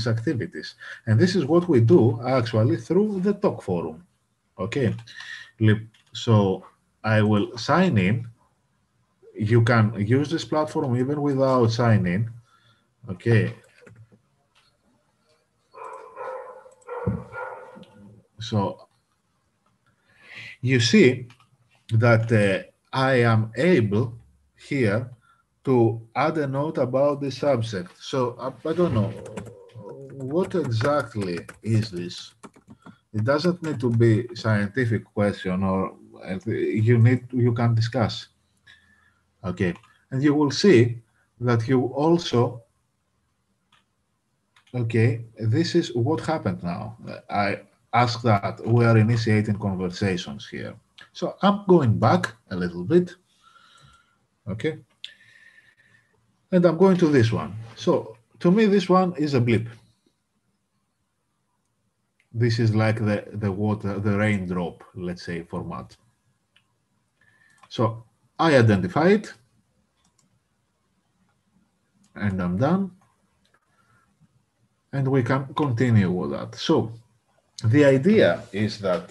activities. And this is what we do actually through the talk forum. Okay, so I will sign in. You can use this platform even without signing. Okay. So you see that I am able here to add a note about the subject. So I don't know, what exactly is this? It doesn't need to be scientific question, or you can discuss. Okay, and you will see that you also, okay, this is what happened now. I ask that we are initiating conversations here. So I'm going back a little bit, okay, and I'm going to this one. So to me, this one is a blip. This is like the water, the raindrop, let's say, format. So I identify it, and I'm done. And we can continue with that. So the idea is that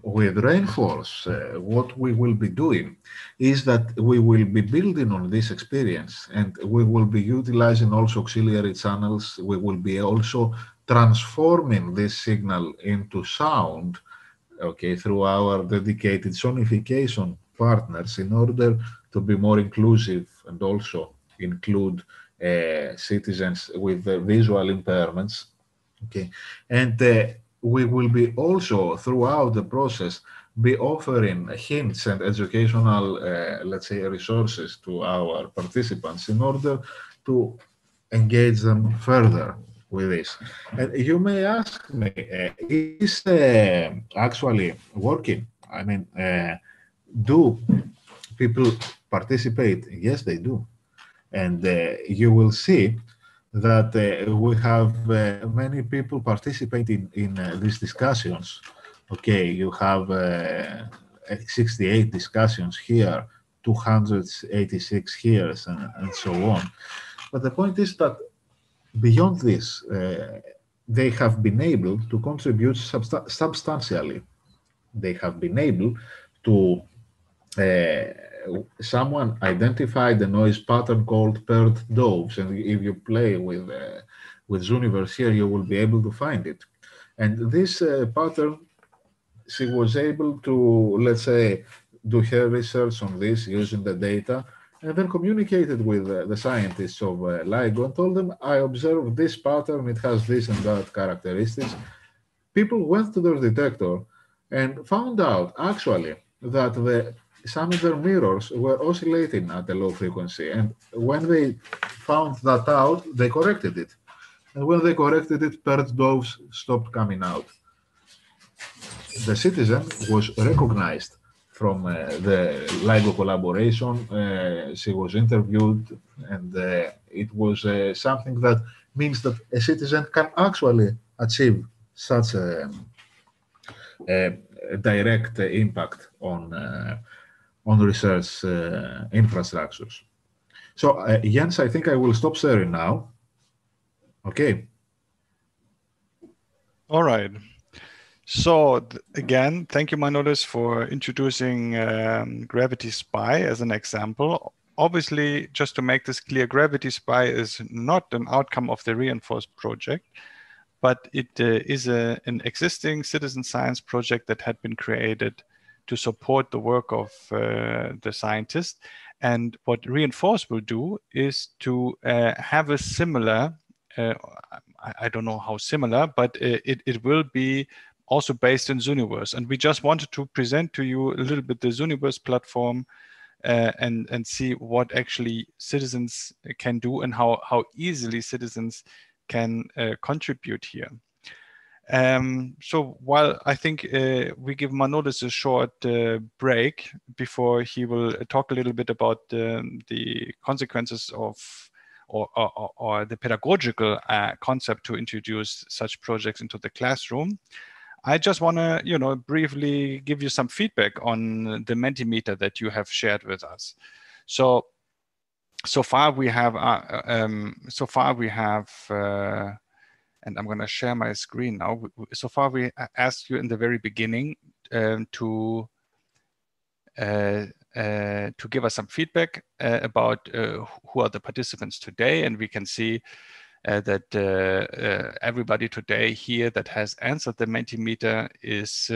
with Rainforest, what we will be doing is that we will be building on this experience, and we will be utilizing also auxiliary channels. We will be also transforming this signal into sound, okay, through our dedicated sonification partners in order to be more inclusive and also include citizens with visual impairments. Okay, and we will be also throughout the process be offering hints and educational, let's say, resources to our participants in order to engage them further with this. And you may ask me, is this actually working? I mean, do people participate? Yes, they do. And you will see that we have many people participating in these discussions. Okay, you have 68 discussions here, 286 here, and so on. But the point is that beyond this, they have been able to contribute substantially. They have been able to someone identified the noise pattern called paired doves, and if you play with Zooniverse here, you will be able to find it. And this pattern, she was able to, let's say, do her research on this using the data, and then communicated with the scientists of LIGO and told them, I observed this pattern, it has this and that characteristics. People went to their detector and found out actually that some of their mirrors were oscillating at a low frequency. And when they found that out, they corrected it. And when they corrected it, paired doves stopped coming out. The citizen was recognized from the LIGO collaboration. She was interviewed, and it was something that means that a citizen can actually achieve such a direct impact on research infrastructures. So Jens, I think I will stop sharing now. Okay. All right. So again, thank you, Manolis, for introducing Gravity Spy as an example. Obviously, just to make this clear, Gravity Spy is not an outcome of the Reinforced project, but it is an existing citizen science project that had been created to support the work of the scientists. And what Reinforce will do is to have a similar, I don't know how similar, but it will be also based in Zooniverse. And we just wanted to present to you a little bit the Zooniverse platform and see what actually citizens can do and how easily citizens can contribute here. So while I think we give Manolis a short break before he will talk a little bit about the consequences of or the pedagogical concept to introduce such projects into the classroom, I just want to, briefly give you some feedback on the Mentimeter that you have shared with us. So far we have, and I'm going to share my screen now. So far we asked you in the very beginning to give us some feedback about who are the participants today, and we can see that everybody today here that has answered the Mentimeter is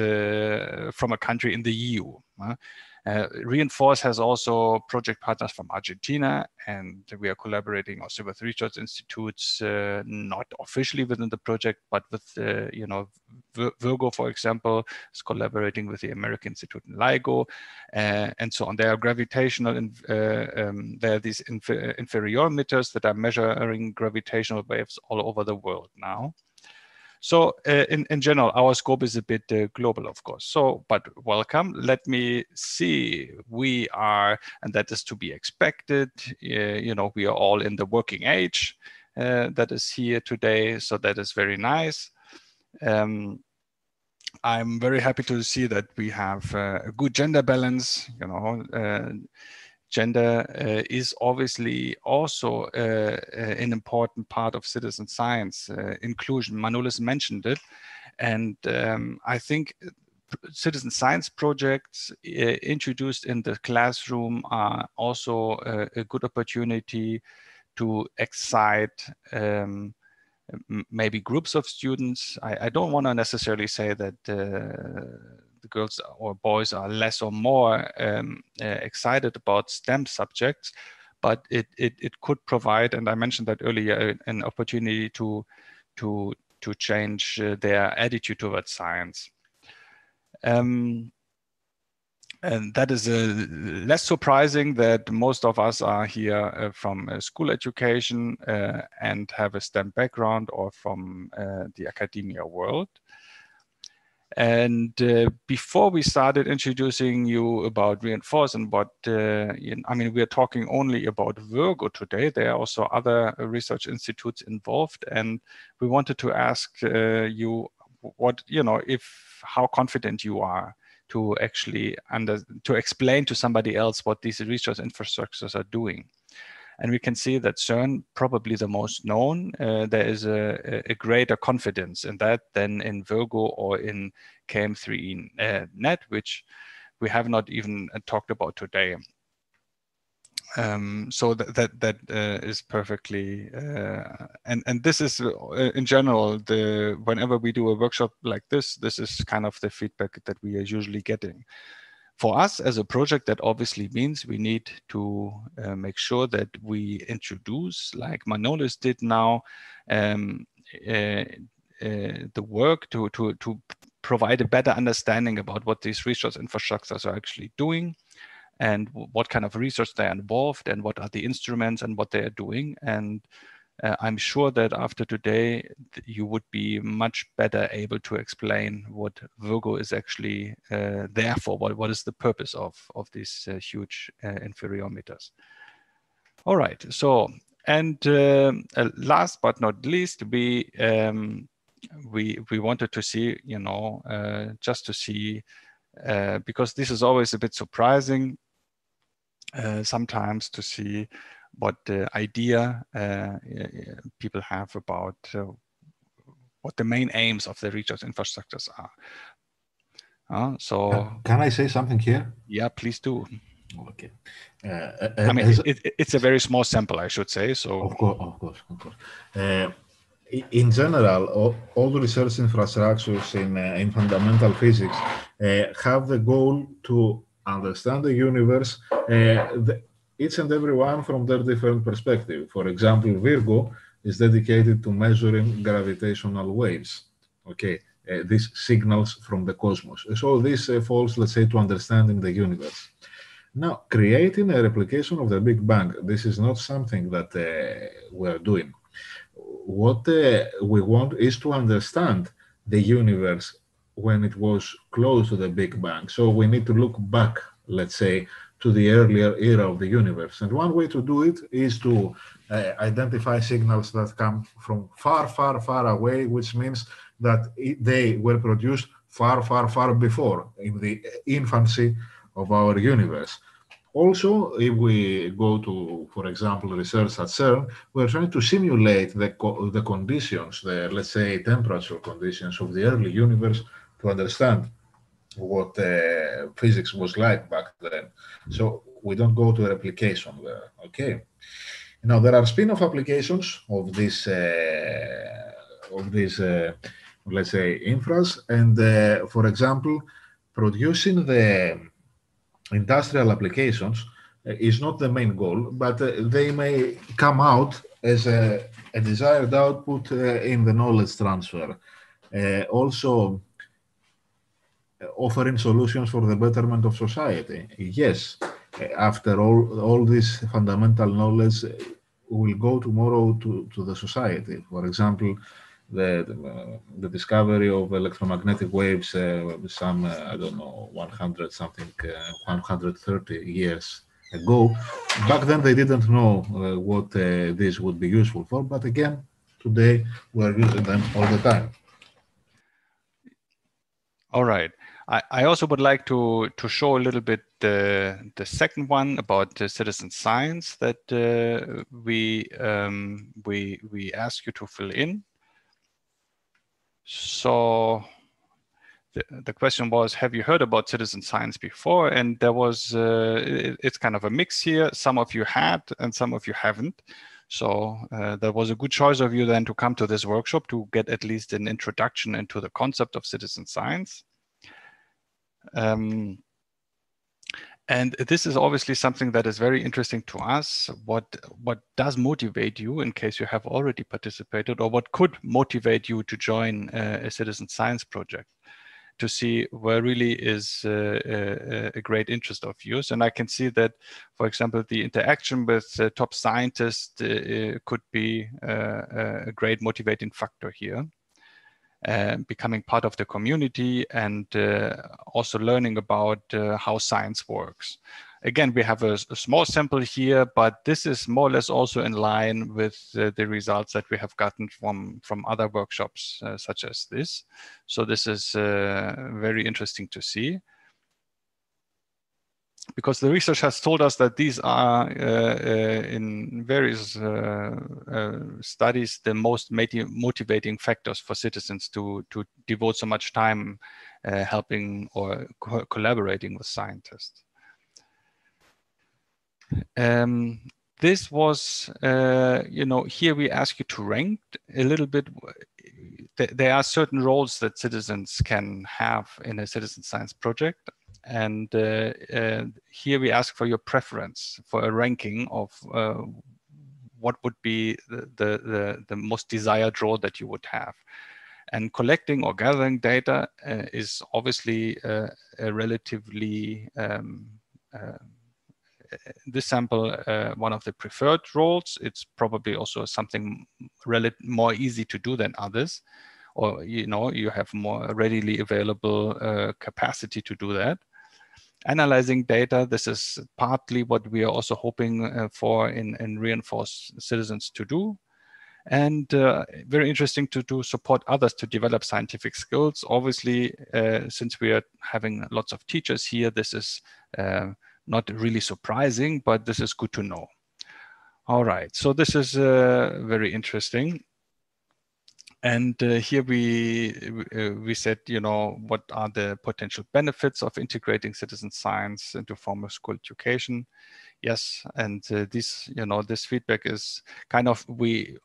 from a country in the EU. Reinforce has also project partners from Argentina, and we are collaborating also with research institutes, not officially within the project, but with, Virgo, for example, is collaborating with the American Institute in LIGO, and so on. There are gravitational, there are these inferiorimeters that are measuring gravitational waves all over the world now. So in general, our scope is a bit global, of course. So, but welcome. Let me see. We are, and that is to be expected. We are all in the working age that is here today. So that is very nice. I'm very happy to see that we have a good gender balance. Gender is obviously also an important part of citizen science inclusion. Manolis mentioned it. And I think citizen science projects introduced in the classroom are also a good opportunity to excite maybe groups of students. I don't want to necessarily say that the girls or boys are less or more excited about STEM subjects, but it could provide, and I mentioned that earlier, an opportunity to change their attitude towards science. And that is less surprising that most of us are here from school education and have a STEM background or from the academia world. And before we started introducing you about Reinforce and what, we are talking only about Virgo today. There are also other research institutes involved. And we wanted to ask you what, how confident you are to actually to explain to somebody else what these research infrastructures are doing. And we can see that CERN, probably the most known, there is a greater confidence in that than in Virgo or in KM3 net, which we have not even talked about today. So that is perfectly, and this is in general, whenever we do a workshop like this is kind of the feedback that we are usually getting. For us as a project, that obviously means we need to make sure that we introduce, like Manolis did now, the work to provide a better understanding about what these research infrastructures are actually doing, and what kind of research they are involved, and what are the instruments and what they are doing. And I'm sure that after today, you would be much better able to explain what Virgo is actually there for, what is the purpose of these huge inferiorimeters. All right, so, and last but not least, we wanted to see, just to see, because this is always a bit surprising, sometimes to see what idea people have about what the main aims of the research infrastructures are. So can I say something here? Yeah, please do. Okay. I mean, it's a very small sample, I should say. So of course. In general, all research infrastructures in fundamental physics have the goal to understand the universe, each and every one from their different perspective. For example, Virgo is dedicated to measuring gravitational waves. Okay, these signals from the cosmos. So this falls, let's say, to understanding the universe. Now, creating a replication of the Big Bang, this is not something that we're doing. What we want is to understand the universe when it was close to the Big Bang. So we need to look back, let's say, to the earlier era of the universe. And one way to do it is to identify signals that come from far, far, far away, which means that they were produced far, far, far before, in the infancy of our universe. Also, if we go to, for example, research at CERN, we're trying to simulate the conditions, let's say, temperature conditions of the early universe to understand what physics was like back then. So we don't go to replication there, okay? Now, there are spin-off applications of this, let's say, infras, and for example, producing the industrial applications is not the main goal, but they may come out as a desired output in the knowledge transfer. Also, offering solutions for the betterment of society. Yes, after all this fundamental knowledge will go tomorrow to the society. For example, the discovery of electromagnetic waves some, I don't know, 100 something, 130 years ago. Back then they didn't know what this would be useful for, but again, today we're using them all the time. all right. I also would like to show a little bit the second one about citizen science that we ask you to fill in. So the question was, have you heard about citizen science before? And there was, it's kind of a mix here. Some of you had and some of you haven't. So there was a good choice of you then to come to this workshop to get at least an introduction into the concept of citizen science. And this is obviously something that is very interesting to us. What does motivate you, in case you have already participated, or what could motivate you to join a citizen science project, to see where really is a great interest of yours. And I can see that, for example, the interaction with top scientists could be a great motivating factor here. Becoming part of the community and also learning about how science works. Again, we have a small sample here, but this is more or less also in line with the results that we have gotten from other workshops such as this. So this is very interesting to see, because the research has told us that these are in various studies the most motivating factors for citizens to devote so much time helping or collaborating with scientists. This was, here we ask you to rank a little bit. There are certain roles that citizens can have in a citizen science project. And here we ask for your preference for a ranking of what would be the most desired role that you would have. And collecting or gathering data is obviously a relatively, this sample, one of the preferred roles. It's probably also something more easy to do than others, or you have more readily available capacity to do that. Analyzing data, this is partly what we are also hoping for in reinforced citizens to do. And very interesting to support others to develop scientific skills. Obviously, since we are having lots of teachers here, this is not really surprising, but this is good to know. All right, so this is very interesting. And here we said, what are the potential benefits of integrating citizen science into formal school education? Yes, and this feedback is kind of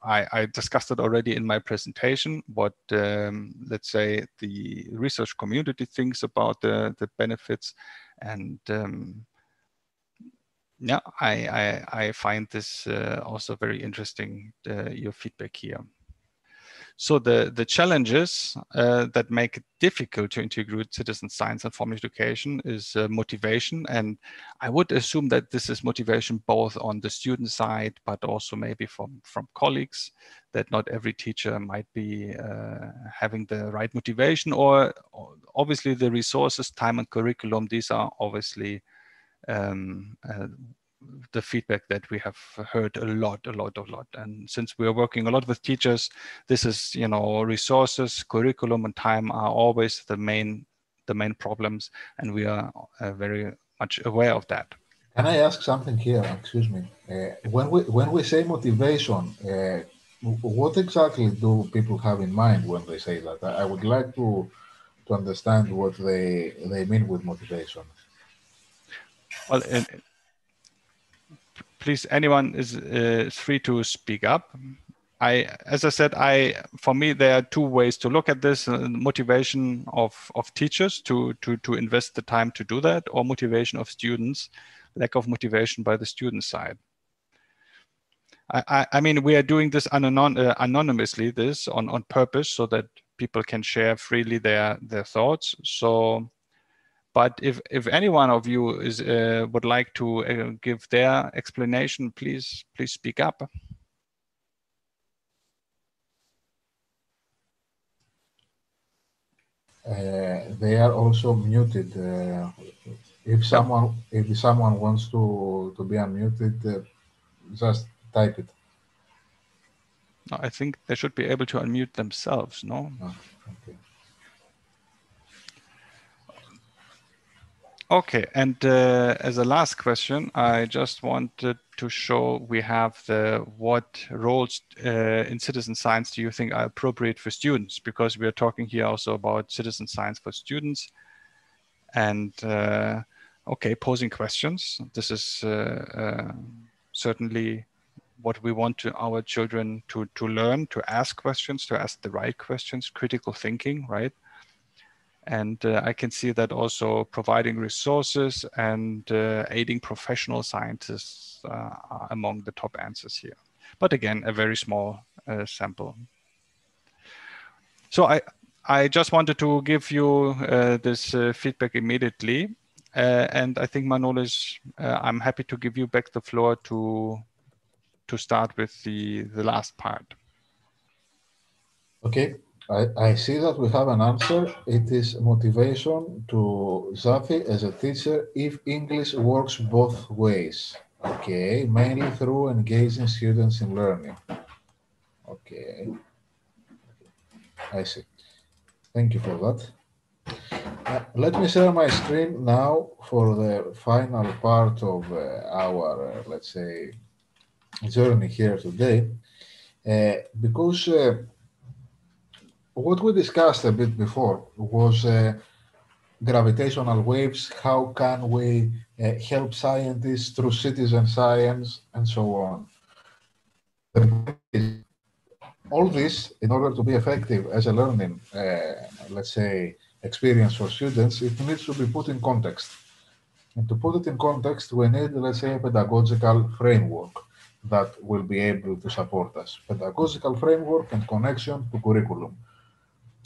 I discussed it already in my presentation. What let's say the research community thinks about the benefits, and yeah, I find this also very interesting. Your feedback here. So the challenges that make it difficult to integrate citizen science and formal education is motivation. And I would assume that this is motivation both on the student side, but also maybe from colleagues, that not every teacher might be having the right motivation, or obviously the resources, time and curriculum. These are obviously the feedback that we have heard a lot. And since we are working a lot with teachers, this is, resources, curriculum, and time are always the main problems, and we are very much aware of that. Can I ask something here? Excuse me. When we say motivation, what exactly do people have in mind when they say that? I would like to understand what they mean with motivation. Well, please, anyone is free to speak up. As I said, for me, there are two ways to look at this: motivation of teachers to invest the time to do that, or motivation of students, lack of motivation by the student side. I mean, we are doing this anonymously, this on purpose, so that people can share freely their thoughts. So, but if any one of you is would like to give their explanation, please speak up. They are also muted. If someone wants to be unmuted, just type it. No, I think they should be able to unmute themselves. No. Oh, okay. Okay, and as a last question, I just wanted to show we have what roles in citizen science do you think are appropriate for students? Because we are talking here also about citizen science for students. And okay, posing questions. This is certainly what we want our children to learn, to ask questions, to ask the right questions, critical thinking, right? And I can see that also providing resources and aiding professional scientists are among the top answers here. But again, a very small sample. So I just wanted to give you this feedback immediately. And I think Manolis, I'm happy to give you back the floor to start with the last part. Okay. I see that we have an answer. It is motivation to Zafi as a teacher if English works both ways. Okay, mainly through engaging students in learning. Okay, I see. Thank you for that. Let me share my screen now for the final part of our, let's say, journey here today. Because what we discussed a bit before was gravitational waves, how can we help scientists through citizen science, and so on. The point is, all this, in order to be effective as a learning, let's say, experience for students, it needs to be put in context. And to put it in context, we need, let's say, a pedagogical framework that will be able to support us. Pedagogical framework and connection to curriculum.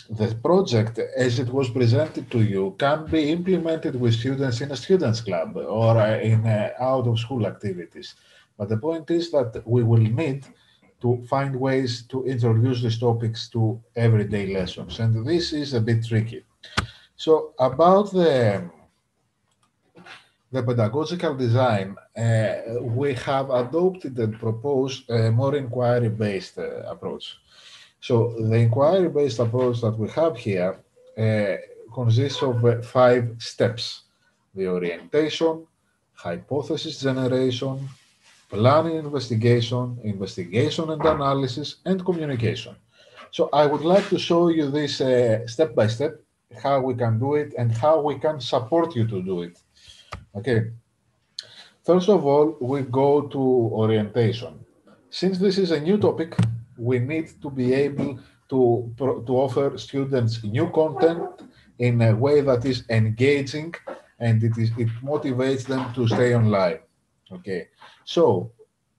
The project, as it was presented to you, can be implemented with students in a students' club or in out-of-school activities. But the point is that we will need to find ways to introduce these topics to everyday lessons. And this is a bit tricky. So about the pedagogical design, we have adopted and proposed a more inquiry-based approach. So the inquiry-based approach that we have here consists of 5 steps: the orientation, hypothesis generation, planning investigation, investigation and analysis, and communication. So I would like to show you this step by step, how we can do it and how we can support you to do it. Okay. First of all, we go to orientation. Since this is a new topic, we need to be able to offer students new content in a way that is engaging and it motivates them to stay online. Okay. So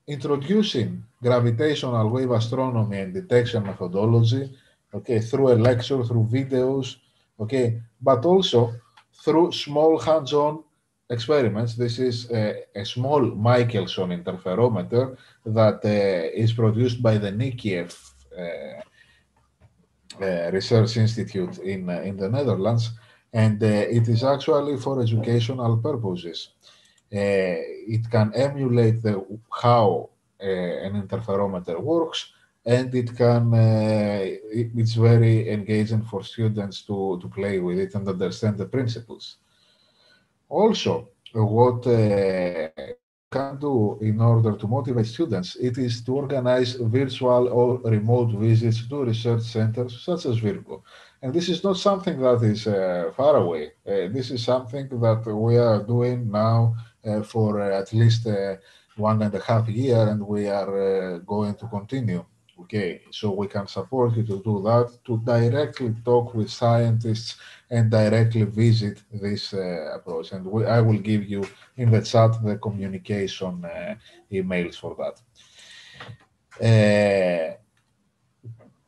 introducing gravitational wave astronomy and detection methodology, okay, through a lecture, through videos, okay, but also through small hands-on experiments. This is a small Michelson interferometer that is produced by the Nikiev Research Institute in the Netherlands, and it is actually for educational purposes. It can emulate how an interferometer works, and it's very engaging for students to play with it and understand the principles. Also, what can do in order to motivate students, it is to organize virtual or remote visits to research centers such as Virgo. And this is not something that is far away. This is something that we are doing now for at least 1.5 years, and we are going to continue. Okay, so we can support you to do that, to directly talk with scientists and directly visit this approach. And I will give you in the chat the communication emails for that.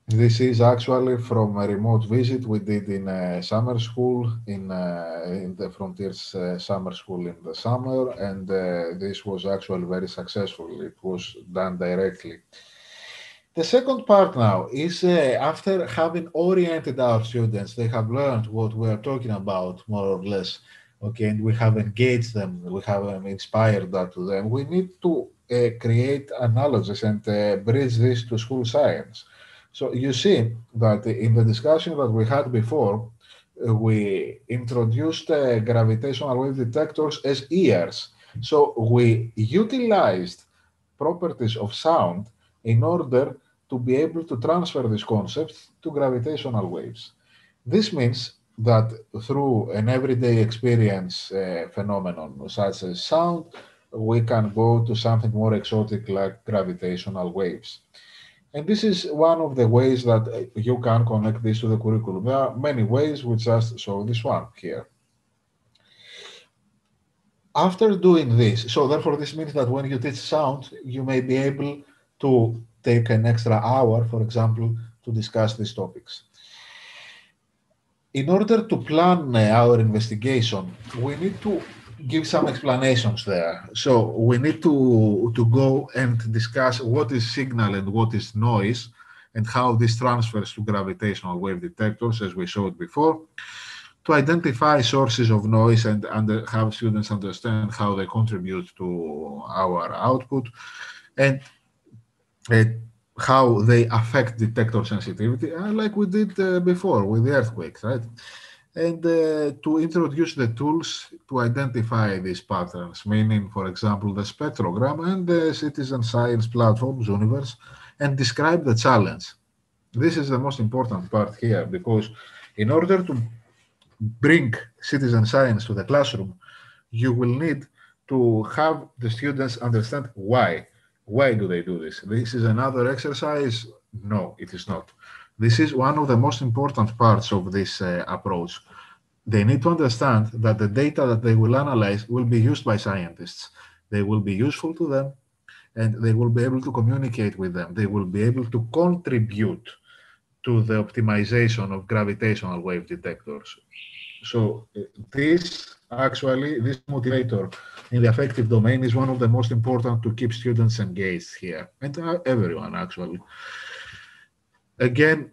This is actually from a remote visit we did in summer school, in the Frontiers summer school in the summer, and this was actually very successful. It was done directly. The second part now is after having oriented our students, they have learned what we are talking about more or less, okay, and we have engaged them, we have inspired that to them. We need to create analogies and bridge this to school science. So you see that in the discussion that we had before, we introduced gravitational wave detectors as ears. So we utilized properties of sound in order to be able to transfer these concepts to gravitational waves. This means that through an everyday experience phenomenon such as sound, we can go to something more exotic like gravitational waves. And this is one of the ways that you can connect this to the curriculum. There are many ways, we just show this one here. After doing this, so therefore this means that when you teach sound, you may be able to take an extra hour, for example, to discuss these topics. In order to plan our investigation, we need to give some explanations there. So we need to go and discuss what is signal and what is noise and how this transfers to gravitational wave detectors, as we showed before, to identify sources of noise and have students understand how they contribute to our output, and how they affect detector sensitivity, like we did before with the earthquakes, right? And to introduce the tools to identify these patterns, meaning, for example, the spectrogram and the citizen science platforms universe, and describe the challenge. This is the most important part here, because in order to bring citizen science to the classroom, you will need to have the students understand why. Why do they do this? This is another exercise? No, it is not. This is one of the most important parts of this approach. They need to understand that the data that they will analyze will be used by scientists. They will be useful to them, and they will be able to communicate with them. They will be able to contribute to the optimization of gravitational wave detectors. So this motivator in the affective domain is one of the most important to keep students engaged here, and everyone actually. Again,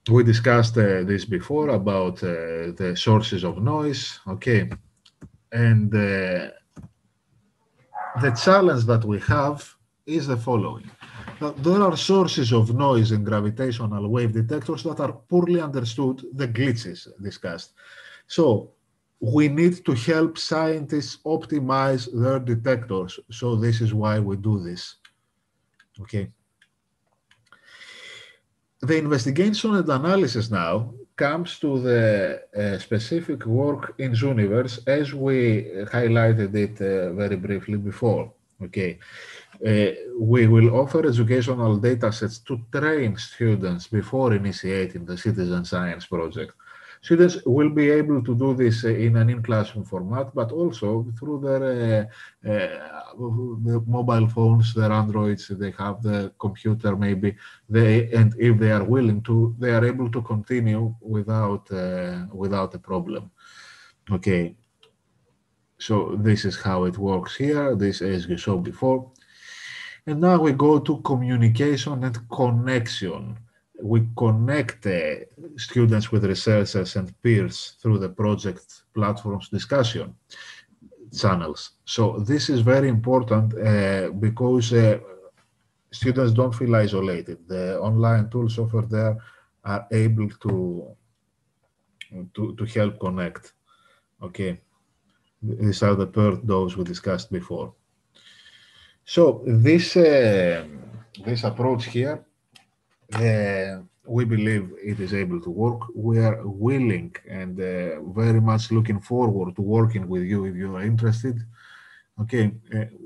we discussed this before about the sources of noise, okay, and the challenge that we have is the following. Now, there are sources of noise in gravitational wave detectors that are poorly understood, the glitches discussed. So we need to help scientists optimize their detectors. So this is why we do this. Okay. the investigation and analysis now comes to the specific work in Zooniverse, as we highlighted it very briefly before. Okay, we will offer educational data sets to train students before initiating the citizen science project. Students will be able to do this in an in-classroom format, but also through their mobile phones, their Androids, they have the computer maybe, and if they are willing to, they are able to continue without a problem. Okay, so this is how it works here, this as you saw before. And now we go to communication and connection. We connect students with researchers and peers through the project platforms discussion channels. So this is very important because students don't feel isolated. The online tools offered there are able to help connect. Okay, these are the paired those we discussed before. So this approach here, we believe it is able to work. We are willing and very much looking forward to working with you if you are interested. Okay,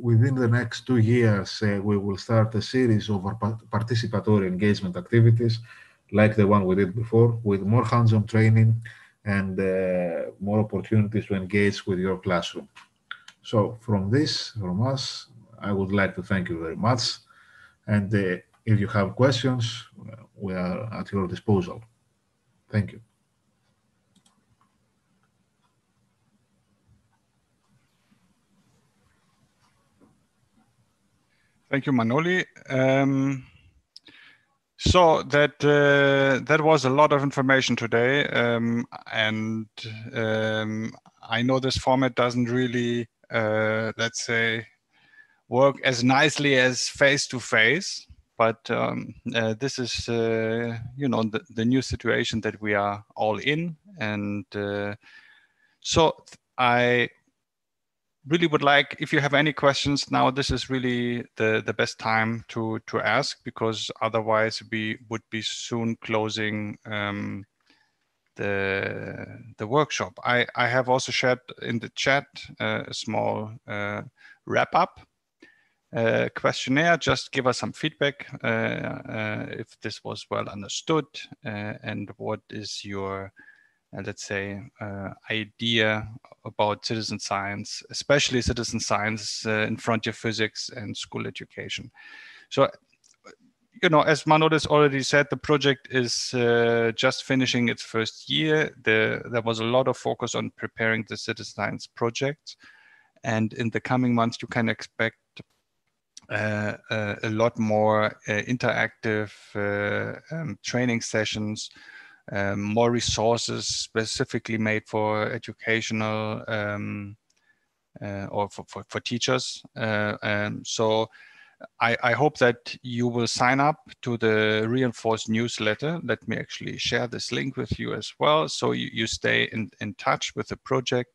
within the next 2 years, we will start a series of participatory engagement activities like the one we did before, with more hands-on training and more opportunities to engage with your classroom. So from us, I would like to thank you very much. And if you have questions, we are at your disposal. Thank you. Thank you, Manoli. So that was a lot of information today, and I know this format doesn't really, let's say, work as nicely as face-to-face, but this is, you know, the new situation that we are all in, and so I really would like, if you have any questions now, this is really the best time to ask, because otherwise we would be soon closing the workshop. I have also shared in the chat a small wrap-up questionnaire. Just give us some feedback if this was well understood, and what is your let's say, idea about citizen science, especially citizen science in frontier physics and school education. So, you know, as Manolis already said, the project is just finishing its first year. There was a lot of focus on preparing the citizen science project. And in the coming months, you can expect a lot more interactive training sessions, more resources specifically made for educational or for teachers. So I hope that you will sign up to the reinforced newsletter. Let me actually share this link with you as well. So you stay in touch with the project.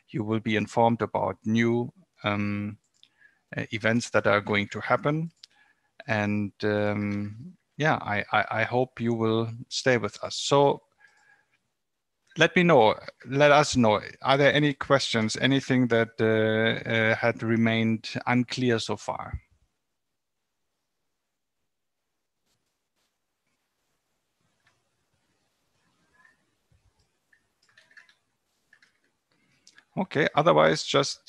You will be informed about new events that are going to happen. And yeah, I hope you will stay with us. So let us know, are there any questions, anything that had remained unclear so far? Okay, otherwise just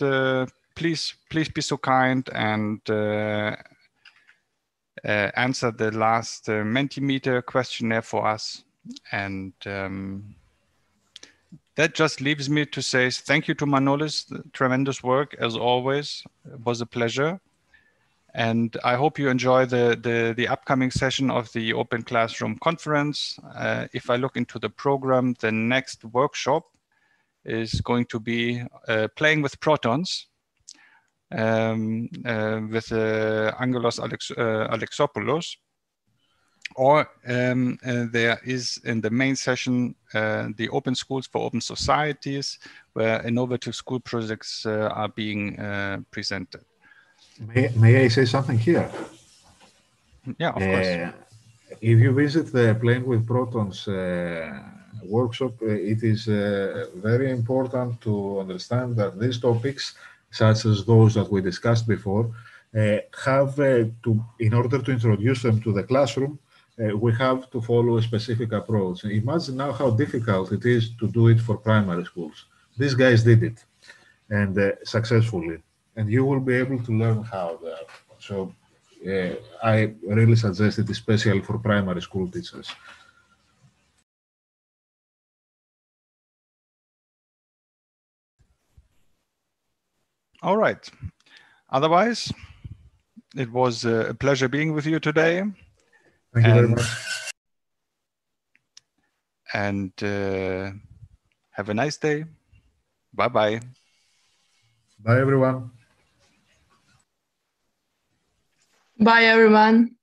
please be so kind and answer the last Mentimeter questionnaire for us. And that just leaves me to say thank you to Manolis. Tremendous work as always. It was a pleasure. And I hope you enjoy the upcoming session of the Open Classroom Conference. If I look into the program, the next workshop is going to be playing with protons with Angelos Alexopoulos. Or there is in the main session, the Open Schools for Open Societies, where innovative school projects are being presented. May I say something here? Yeah, of course. If you visit the Playing with Protons workshop, it is very important to understand that these topics, such as those that we discussed before, in order to introduce them to the classroom, we have to follow a specific approach. Imagine now how difficult it is to do it for primary schools. These guys did it, and successfully, and you will be able to learn how there. So I really suggest it, especially for primary school teachers. All right. Otherwise, it was a pleasure being with you today. Thank you very much. And have a nice day. Bye-bye. Bye, everyone. Bye, everyone.